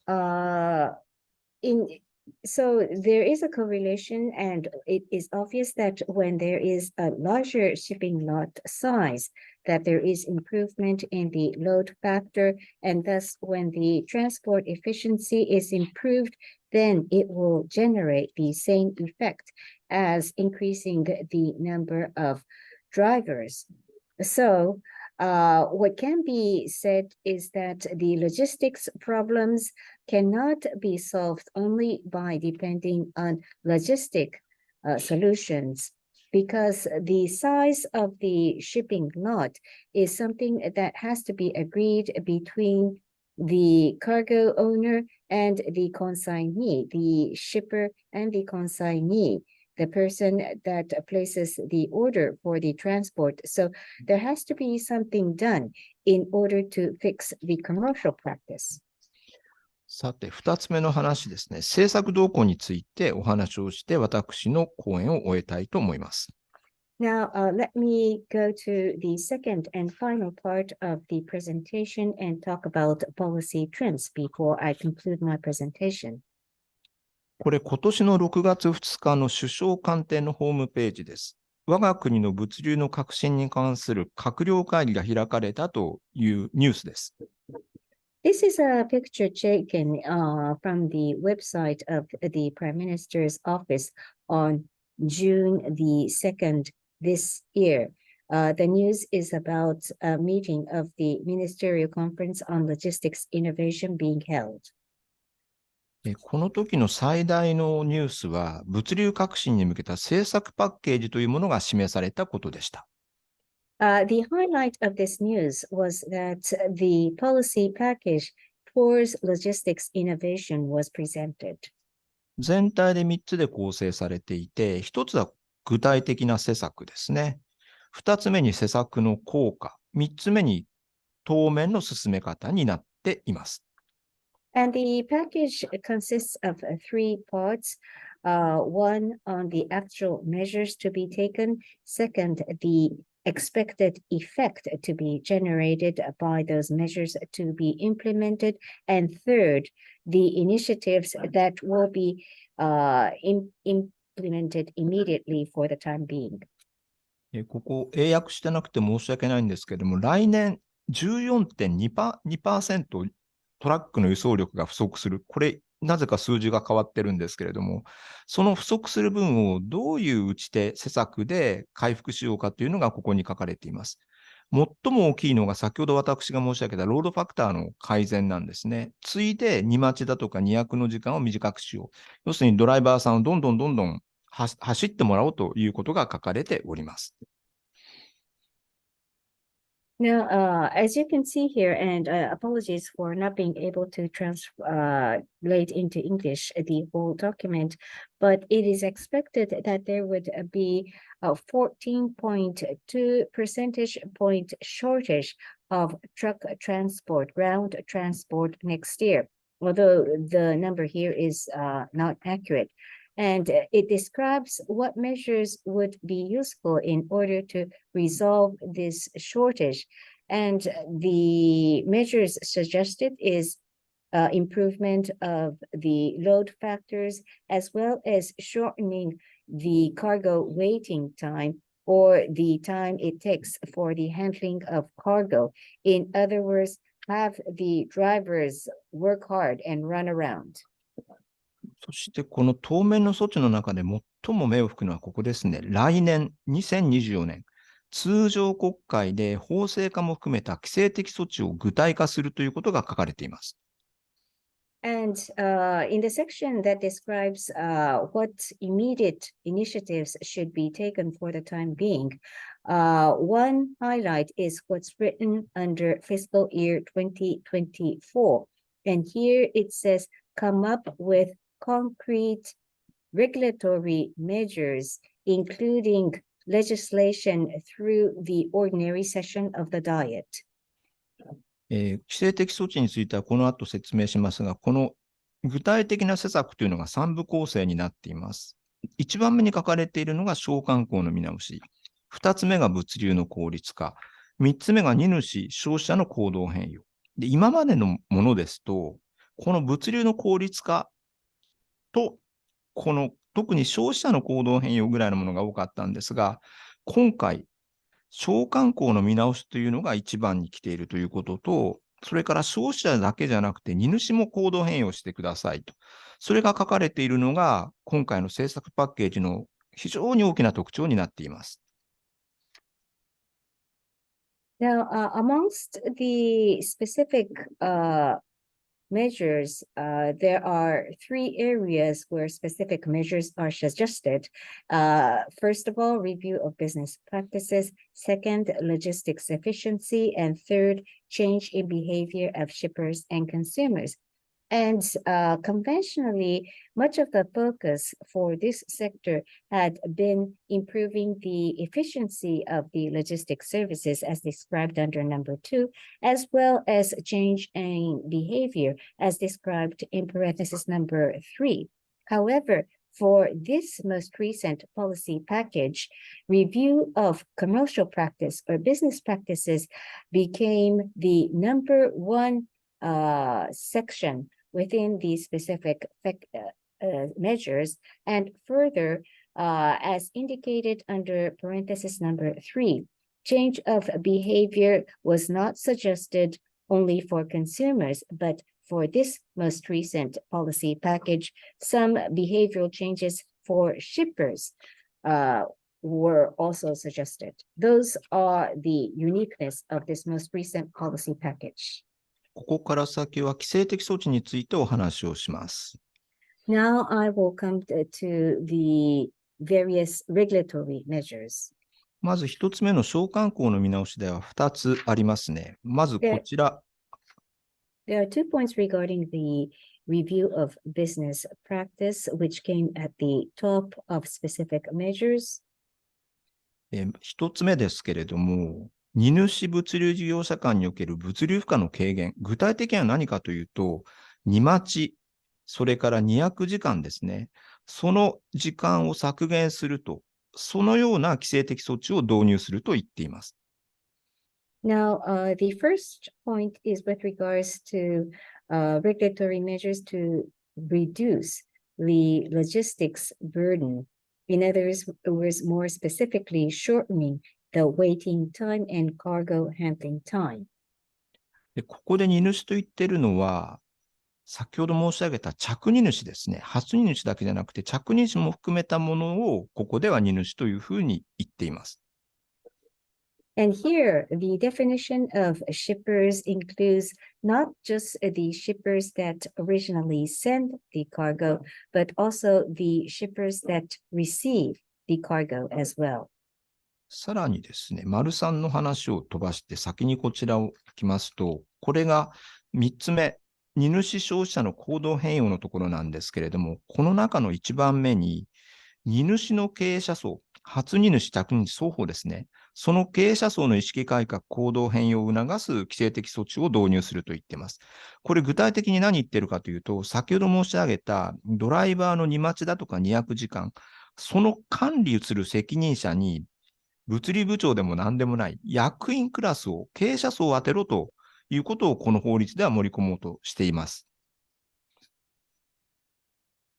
so there is a correlation, and it is obvious that when there is a larger shipping lot size, that there is improvement in the load factor, and thus when the transport efficiency is improved, then it will generate the same effect as increasing the number of drivers. So, what can be said is that the logistics problems cannot be solved only by depending on logistic solutions, because the size of the shipping lot is something that has to be agreed between the cargo owner and the consignee, the shipper and the consignee, the person that places the order for the transport. So there has to be something done in order to fix the commercial practice. さて、2つ目の話ですね。政策動向についてお話をして、私の講演を終えたいと思います。Now, let me go to the second and final part of the presentation and talk about policy trends before I conclude my presentation. これ、今年の6月2日の首相官邸のホームページです。我が国の物流の革新に関する閣僚会議が開かれたというニュースです。This is a picture taken from the website of the Prime Minister's office on June the 2nd this year. The news is about a meeting of the Ministerial Conference on Logistics Innovation being held. この時の最大のニュースは、物流革新に向けた政策パッケージというものが示されたことでした。The highlight of this news was that the policy package towards logistics innovation was presented. 全体で3つで構成されていて、1つは具体的な施策ですね。2つ目に施策の効果、3つ目に当面の進め方になっています。And the package consists of three parts. One on the actual measures to be taken. Second, the expected effect to be generated by those measures to be implemented. And third, the initiatives that will be implemented immediately for the time being. ここ英訳してなくて申し訳ないんですけども、来年 14.2% トラックの輸送力が不足する。これ、なぜか数字が変わってるんですけれども、その不足する分をどういう打ち手、施策で回復しようかというのがここに書かれています。最も大きいのが先ほど私が申し上げたロードファクターの改善なんですね。次いで荷待ちだとか荷役の時間を短くしよう。要するにドライバーさんをどんどん走ってもらおうということが書かれております。Now, as you can see here, and apologies for not being able to translate into English the whole document, but it is expected that there would be a 14.2 percentage point shortage of truck transport, ground transport next year, although the number here is not accurate. And it describes what measures would be useful in order to resolve this shortage. And the measures suggested is improvement of the load factors, as well as shortening the cargo waiting time or the time it takes for the handling of cargo. In other words, have the drivers work hard and run around. そしてこの当面の措置の中で最も目を引くのはここですね。来年2024年、通常国会で法制化も含めた規制的措置を具体化するということが書かれています。And in the section that describes what immediate initiatives should be taken for the time being, one highlight is what's written under fiscal year 2024. And here it says, come up with concrete regulatory measures, including legislation through the ordinary session of the Diet. 規制的措置についてはこの後説明しますが、この具体的な施策というのが3部構成になっています。1番目に書かれているのが商慣行の見直し。2つ目が物流の効率化。3つ目が荷主、消費者の行動変容。で、今までのものですと、この物流の効率化と、この特に消費者の行動変容ぐらいのものが多かったんですが、今回、商慣行の見直しというのが一番に来ているということと、それから消費者だけじゃなくて荷主も行動変容してくださいと。それが書かれているのが今回の政策パッケージの非常に大きな特徴になっています。Now, amongst the specific measures, there are three areas where specific measures are suggested. First of all, review of business practices. Second, logistics efficiency. And third, change in behavior of shippers and consumers. And conventionally, much of the focus for this sector had been improving the efficiency of the logistics services as described under number 2, as well as change in behavior as described in parenthesis number 3. However, for this most recent policy package, review of commercial practice or business practices became the number one section within these specific measures. And further, as indicated under parenthesis number 3, change of behavior was not suggested only for consumers, but for this most recent policy package, some behavioral changes for shippers were also suggested. Those are the uniqueness of this most recent policy package. ここから先は規制的措置についてお話をします。Now I will come to the various regulatory measures. まず一つ目の商慣行の見直しでは2つありますね。まずこちら。There are 2 points regarding the review of business practice, which came at the top of specific measures. 一つ目ですけれども、荷主物流事業者間における物流負荷の軽減。具体的には何かというと、荷待ち、それから荷役時間ですね。その時間を削減すると、そのような規制的措置を導入すると言っています。Now, the first point is with regards to regulatory measures to reduce the logistics burden. In other words, more specifically, shortening the waiting time and cargo handling time. でここで荷主と言っているのは、先ほど申し上げた着荷主ですね。初荷主だけじゃなくて、着荷主も含めたものを、ここでは荷主というふうに言っています。And here, the definition of shippers includes not just the shippers that originally send the cargo, but also the shippers that receive the cargo as well. さらにですね、丸3の話を飛ばして先にこちらを書きますと、これが3つ目、荷主消費者の行動変容のところなんですけれども、この中の1番目に、荷主の経営者層、初荷主、着荷主双方ですね、その経営者層の意識改革、行動変容を促す規制的措置を導入すると言っています。これ具体的に何言っているかというと、先ほど申し上げたドライバーの荷待ちだとか荷役時間、その管理する責任者に物理部長でも何でもない役員クラスを、経営者層を当てろということをこの法律では盛り込もうとしています。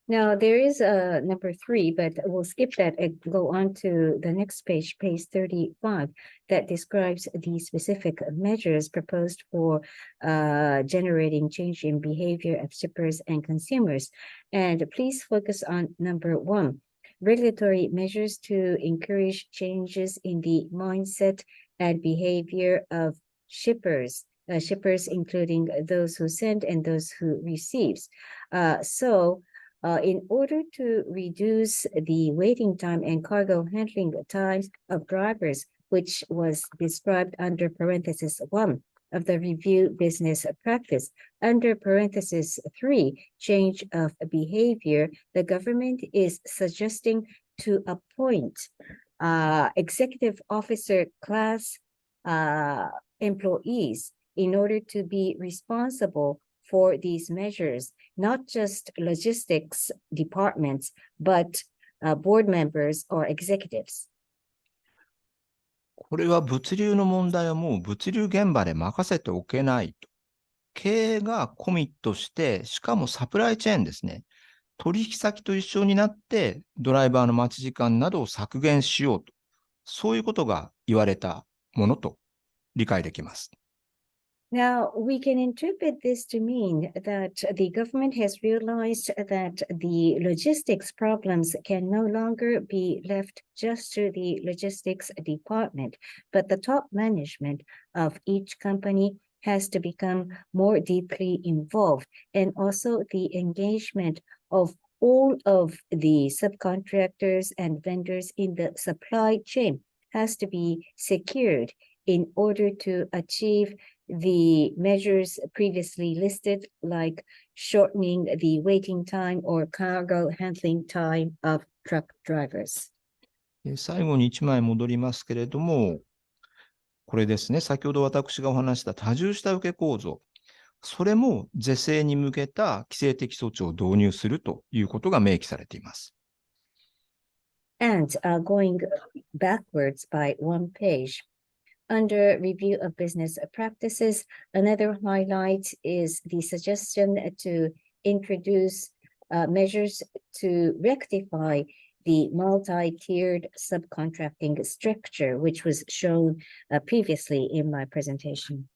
Now, there is number 3, but we'll skip that and go on to the next page, page 35, that describes the specific measures proposed for generating change in behavior of shippers and consumers. And please focus on number 1, regulatory measures to encourage changes in the mindset and behavior of shippers, including those who send and those who receives. In order to reduce the waiting time and cargo handling times of drivers, which was described under parenthesis 1 of the review business practice, under parenthesis 3, change of behavior, the government is suggesting to appoint executive officer class employees in order to be responsible for these measures, not just logistics departments, but board members or executives. これは物流の問題はもう物流現場で任せておけないと。経営がコミットして、しかもサプライチェーンですね。取引先と一緒になってドライバーの待ち時間などを削減しようと。そういうことが言われたものと理解できます。Now, we can interpret this to mean that the government has realized that the logistics problems can no longer be left just to the logistics department, but the top management of each company has to become more deeply involved, and also the engagement of all of the subcontractors and vendors in the supply chain has to be secured in order to achieve the measures previously listed, like shortening the waiting time or cargo handling time of truck drivers. 最後に1枚戻りますけれども、これですね、先ほど私がお話した多重下請け構造、それも是正に向けた規制的措置を導入するということが明記されています。And going backwards by one page, under review of business practices, another highlight is the suggestion to introduce measures to rectify the multi-tiered subcontracting structure, which was shown previously in my presentation.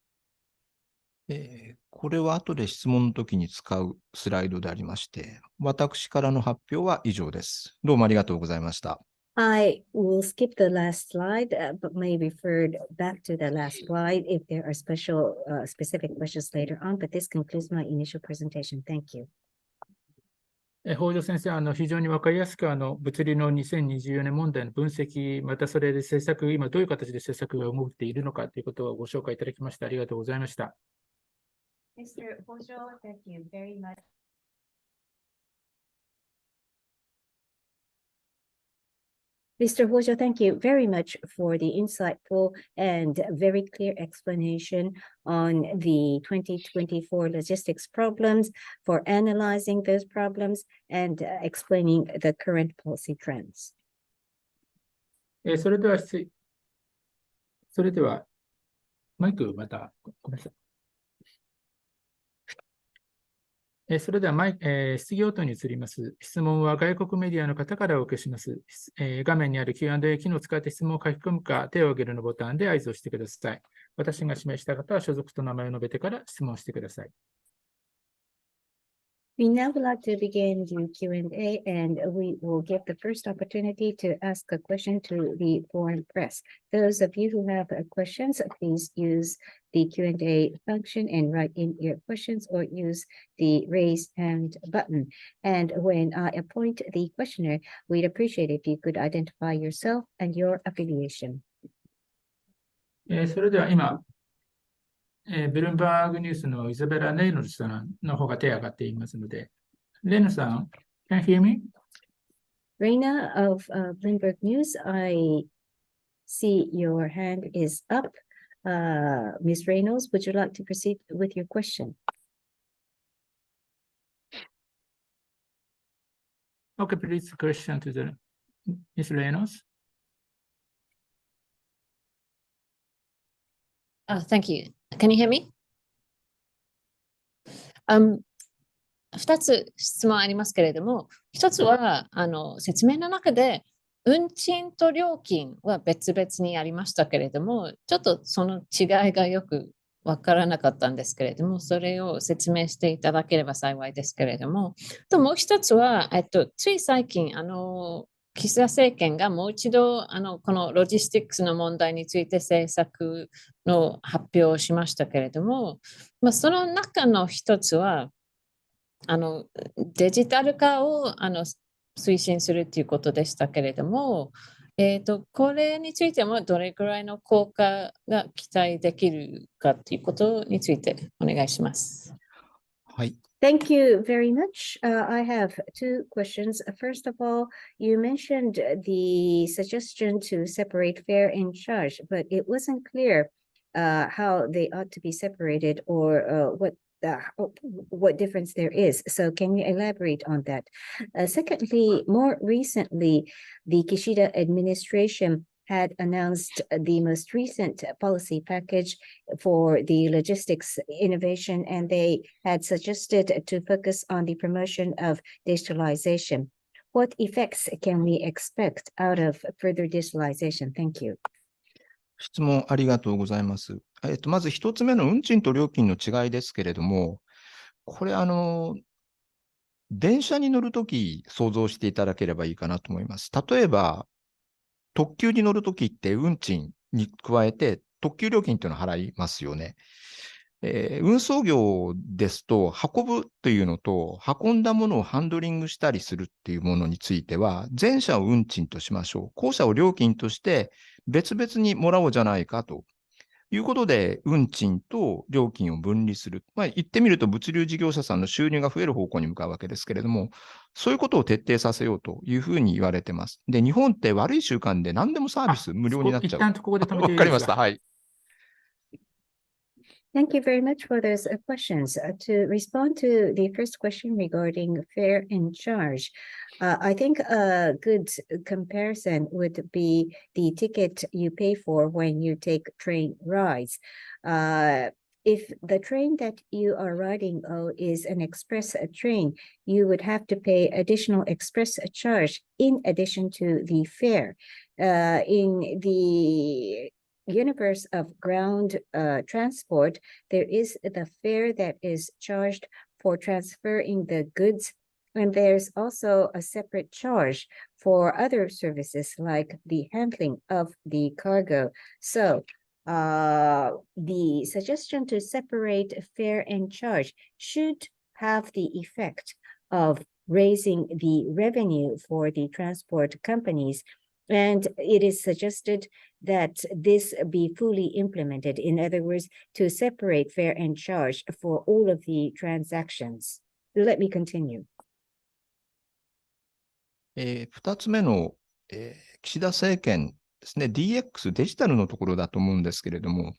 これは後で質問の時に使うスライドでありまして、私からの発表は以上です。どうもありがとうございました。I will skip the last slide, but may refer back to the last slide if there are specific questions later on. But this concludes my initial presentation. Thank you. 北条先生、非常に分かりやすく物流の2024年問題の分析、またそれで政策、今どういう形で政策が動いているのかということをご紹介いただきましてありがとうございました。Mr. Hojo, thank you very much. Mr. Hojo, thank you very much for the insightful and very clear explanation on the 2024 logistics problems, for analyzing those problems and explaining the current policy trends. それでは、マイクまた、ごめんなさい。それでは質疑応答に移ります。質問は外国メディアの方からお受けします。画面にある Q&A 機能を使って質問を書き込むか、手を挙げるのボタンで合図をしてください。私が指名した方は所属と名前を述べてから質問してください。We now would like to begin the Q&A, and we will give the first opportunity to ask a question to the foreign press. Those of you who have questions, please use the Q&A function and write in your questions or use the raise hand button. And when I appoint the questioner, we'd appreciate if you could identify yourself and your affiliation. それでは今、ブルームバーグニュースのイザベラ・レイノルズさんの方が手を挙がっていますので、レイノルさん、can you hear me? Reina of Bloomberg News, I see your hand is up. Ms. Reynolds, would you like to proceed with your question? Okay, please question to the Ms. Reynolds. Thank you. Can you hear me? 2つ質問ありますけれども、1つは説明の中で運賃と料金は別々にありましたけれども、ちょっとその違いがよくわからなかったんですけれども、それを説明していただければ幸いですけれども、もう1つは、つい最近岸田政権がもう一度このロジスティックスの問題について政策の発表をしましたけれども、その中の一つはデジタル化を推進するということでしたけれども、これについてもどれくらいの効果が期待できるかということについてお願いします。はい。Thank you very much. I have two questions. First of all, you mentioned the suggestion to separate fare and charge, but it wasn't clear how they ought to be separated or what difference there is. So can you elaborate on that? Secondly, more recently, the Kishida administration had announced the most recent policy package for the logistics innovation, and they had suggested to focus on the promotion of digitalization. What effects can we expect out of further digitalization? Thank you. 質問ありがとうございます。まず一つ目の運賃と料金の違いですけれども、これ電車に乗るとき想像していただければいいかなと思います。例えば、特急に乗るときって運賃に加えて特急料金というのを払いますよね。運送業ですと運ぶというのと運んだものをハンドリングしたりするっていうものについては前者を運賃としましょう。後者を料金として別々にもらおうじゃないかということで運賃と料金を分離する。言ってみると物流事業者さんの収入が増える方向に向かうわけですけれども、そういうことを徹底させようというふうに言われてます。で、日本って悪い習慣で何でもサービス無料になっちゃう。一旦ここで止めていいですか？わかりました。はい。Thank you very much for those questions. To respond to the first question regarding fare and charge, I think a good comparison would be the ticket you pay for when you take train rides. If the train that you are riding is an express train, you would have to pay additional express charge in addition to the fare. In the universe of ground transport, there is the fare that is charged for transferring the goods, and there's also a separate charge for other services like the handling of the cargo. So the suggestion to separate fare and charge should have the effect of raising the revenue for the transport companies. And it is suggested that this be fully implemented. In other words, to separate fare and charge for all of the transactions. Let me continue. 2つ目の、岸田政権ですね、DX、デジタルのところだと思うんですけれども、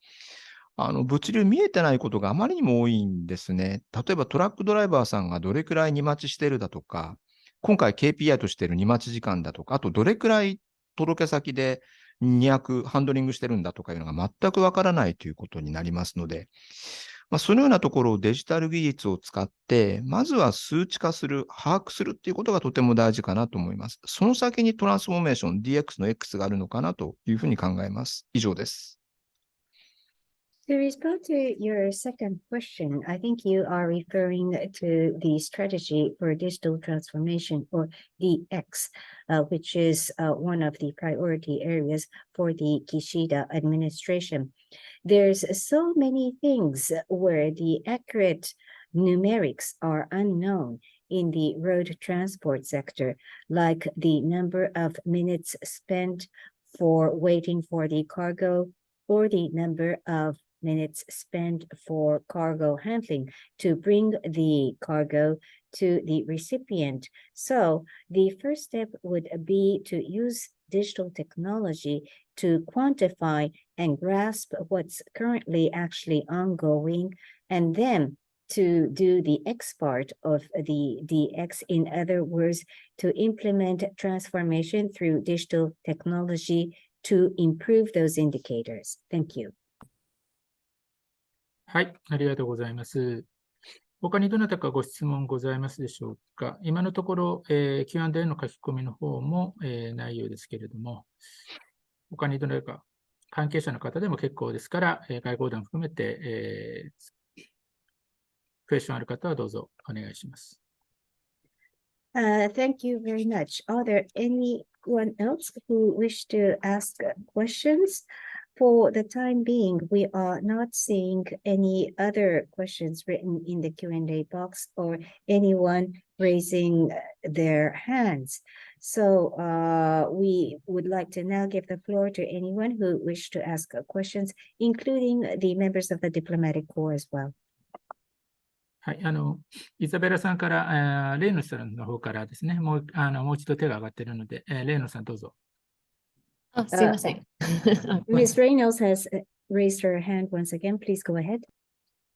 物流見えてないことがあまりにも多いんですね。例えばトラックドライバーさんがどれくらい荷待ちしてるだとか、今回 KPI としている荷待ち時間だとか、あとどれくらい届け先でハンドリングしてるんだとかいうのが全くわからないということになりますので、そのようなところをデジタル技術を使って、まずは数値化する、把握するっていうことがとても大事かなと思います。その先にトランスフォーメーション、DX の X があるのかなというふうに考えます。以上です。To respond to your second question, I think you are referring to the strategy for digital transformation, or DX, which is one of the priority areas for the Kishida administration. There's so many things where the accurate numerics are unknown in the road transport sector, like the number of minutes spent for waiting for the cargo, or the number of minutes spent for cargo handling to bring the cargo to the recipient. So the first step would be to use digital technology to quantify and grasp what's currently actually ongoing, and then to do the X part of the DX, in other words, to implement transformation through digital technology to improve those indicators. Thank you. はい、ありがとうございます。他にどなたかご質問ございますでしょうか。今のところ、Q&A の書き込みの方も、ないようですけれども、他にどなたか関係者の方でも結構ですから、外交団含めて、クエスチョンある方はどうぞお願いします。Thank you very much. Are there anyone else who wish to ask questions? For the time being, we are not seeing any other questions written in the Q&A box or anyone raising their hands. So we would like to now give the floor to anyone who wish to ask questions, including the members of the diplomatic corps as well. はい、イザベラさんから、レイノさんの方からですね、もう一度手が挙がっているので、レイノさんどうぞ。すいません。Ms. Reynolds has raised her hand once again. Please go ahead.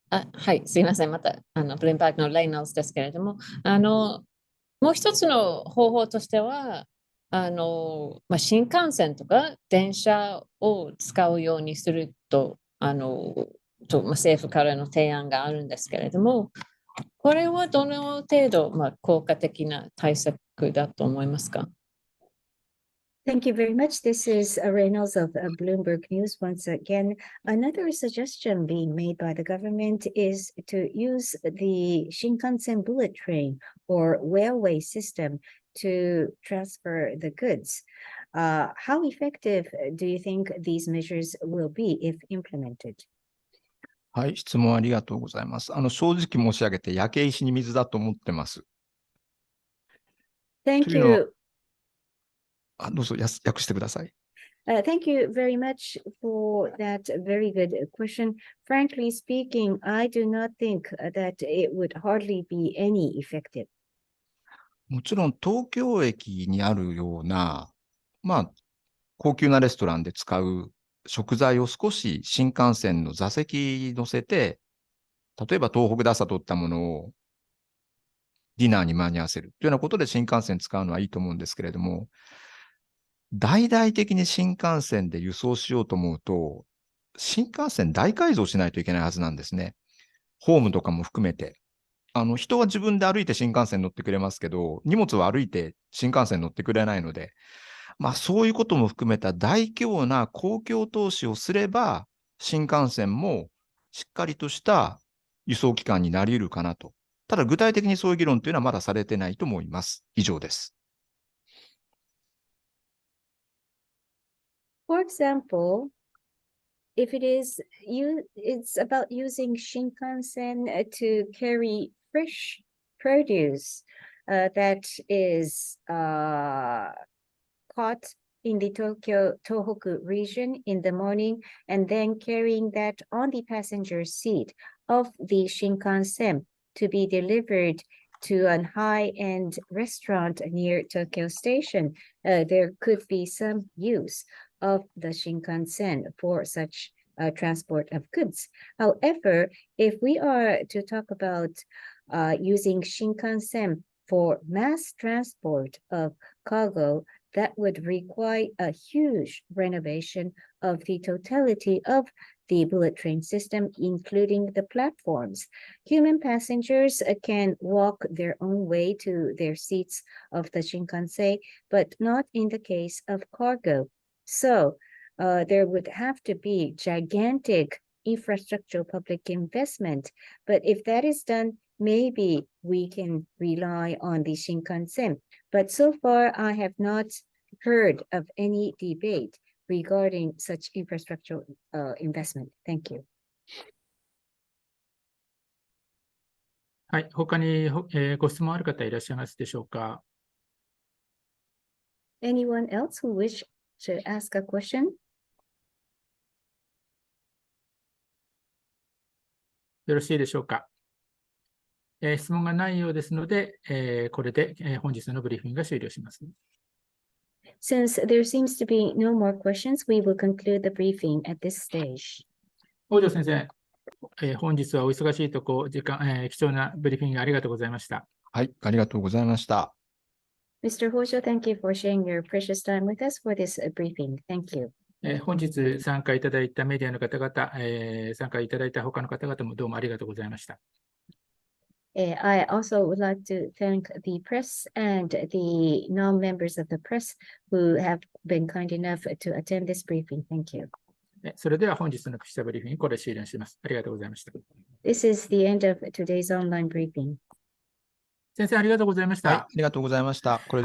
はい、すいません。また、ブリンバーグのレイノルズですけれども、もう一つの方法としては、新幹線とか電車を使うようにすると、政府からの提案があるんですけれども、これはどの程度、効果的な対策だと思いますか？ Thank you very much. This is Reynolds of Bloomberg News. Once again, another suggestion being made by the government is to use the Shinkansen bullet train or railway system to transfer the goods. How effective do you think these measures will be if implemented? はい、質問ありがとうございます。正直申し上げて、焼け石に水だと思ってます。Thank you. どうぞ訳してください。Thank you very much for that very good question. Frankly speaking, I do not think that it would hardly be any effective. もちろん東京駅にあるような、高級なレストランで使う食材を少し新幹線の座席に乗せて、例えば東北で朝取ったものをディナーに間に合わせるというようなことで新幹線使うのはいいと思うんですけれども、大々的に新幹線で輸送しようと思うと、新幹線大改造しないといけないはずなんですね。ホームとかも含めて。人は自分で歩いて新幹線乗ってくれますけど、荷物は歩いて新幹線乗ってくれないので、そういうことも含めた大規模な公共投資をすれば、新幹線もしっかりとした輸送機関になり得るかなと。ただ具体的にそういう議論というのはまだされてないと思います。以上です。For example, if it's about using Shinkansen to carry fresh produce that is caught in the Tohoku region in the morning and then carrying that on the passenger seat of the Shinkansen to be delivered to a high-end restaurant near Tokyo Station. There could be some use of the Shinkansen for such transport of goods. However, if we are to talk about using Shinkansen for mass transport of cargo, that would require a huge renovation of the totality of the bullet train system, including the platforms. Human passengers can walk their own way to their seats of the Shinkansen, but not in the case of cargo. So there would have to be gigantic infrastructural public investment. But if that is done, maybe we can rely on the Shinkansen. But so far, I have not heard of any debate regarding such infrastructural investment. Thank you. はい、他に、ご質問ある方いらっしゃいますでしょうか。Anyone else who wish to ask a question? よろしいでしょうか。質問がないようですので、これで、本日のブリーフィングが終了します。Since there seems to be no more questions, we will conclude the briefing at this stage. 北条先生、本日はお忙しいとこ、貴重なブリーフィングありがとうございました。はい、ありがとうございました。Mr. Hojo, thank you for sharing your precious time with us for this briefing. Thank you. 本日参加いただいたメディアの方々、参加いただいた他の方々もどうもありがとうございました。I also would like to thank the press and the non-members of the press who have been kind enough to attend this briefing. Thank you. それでは本日の記者ブリーフィング、これで終了します。ありがとうございました。This is the end of today's online briefing. 先生、ありがとうございました。はい、ありがとうございました。これ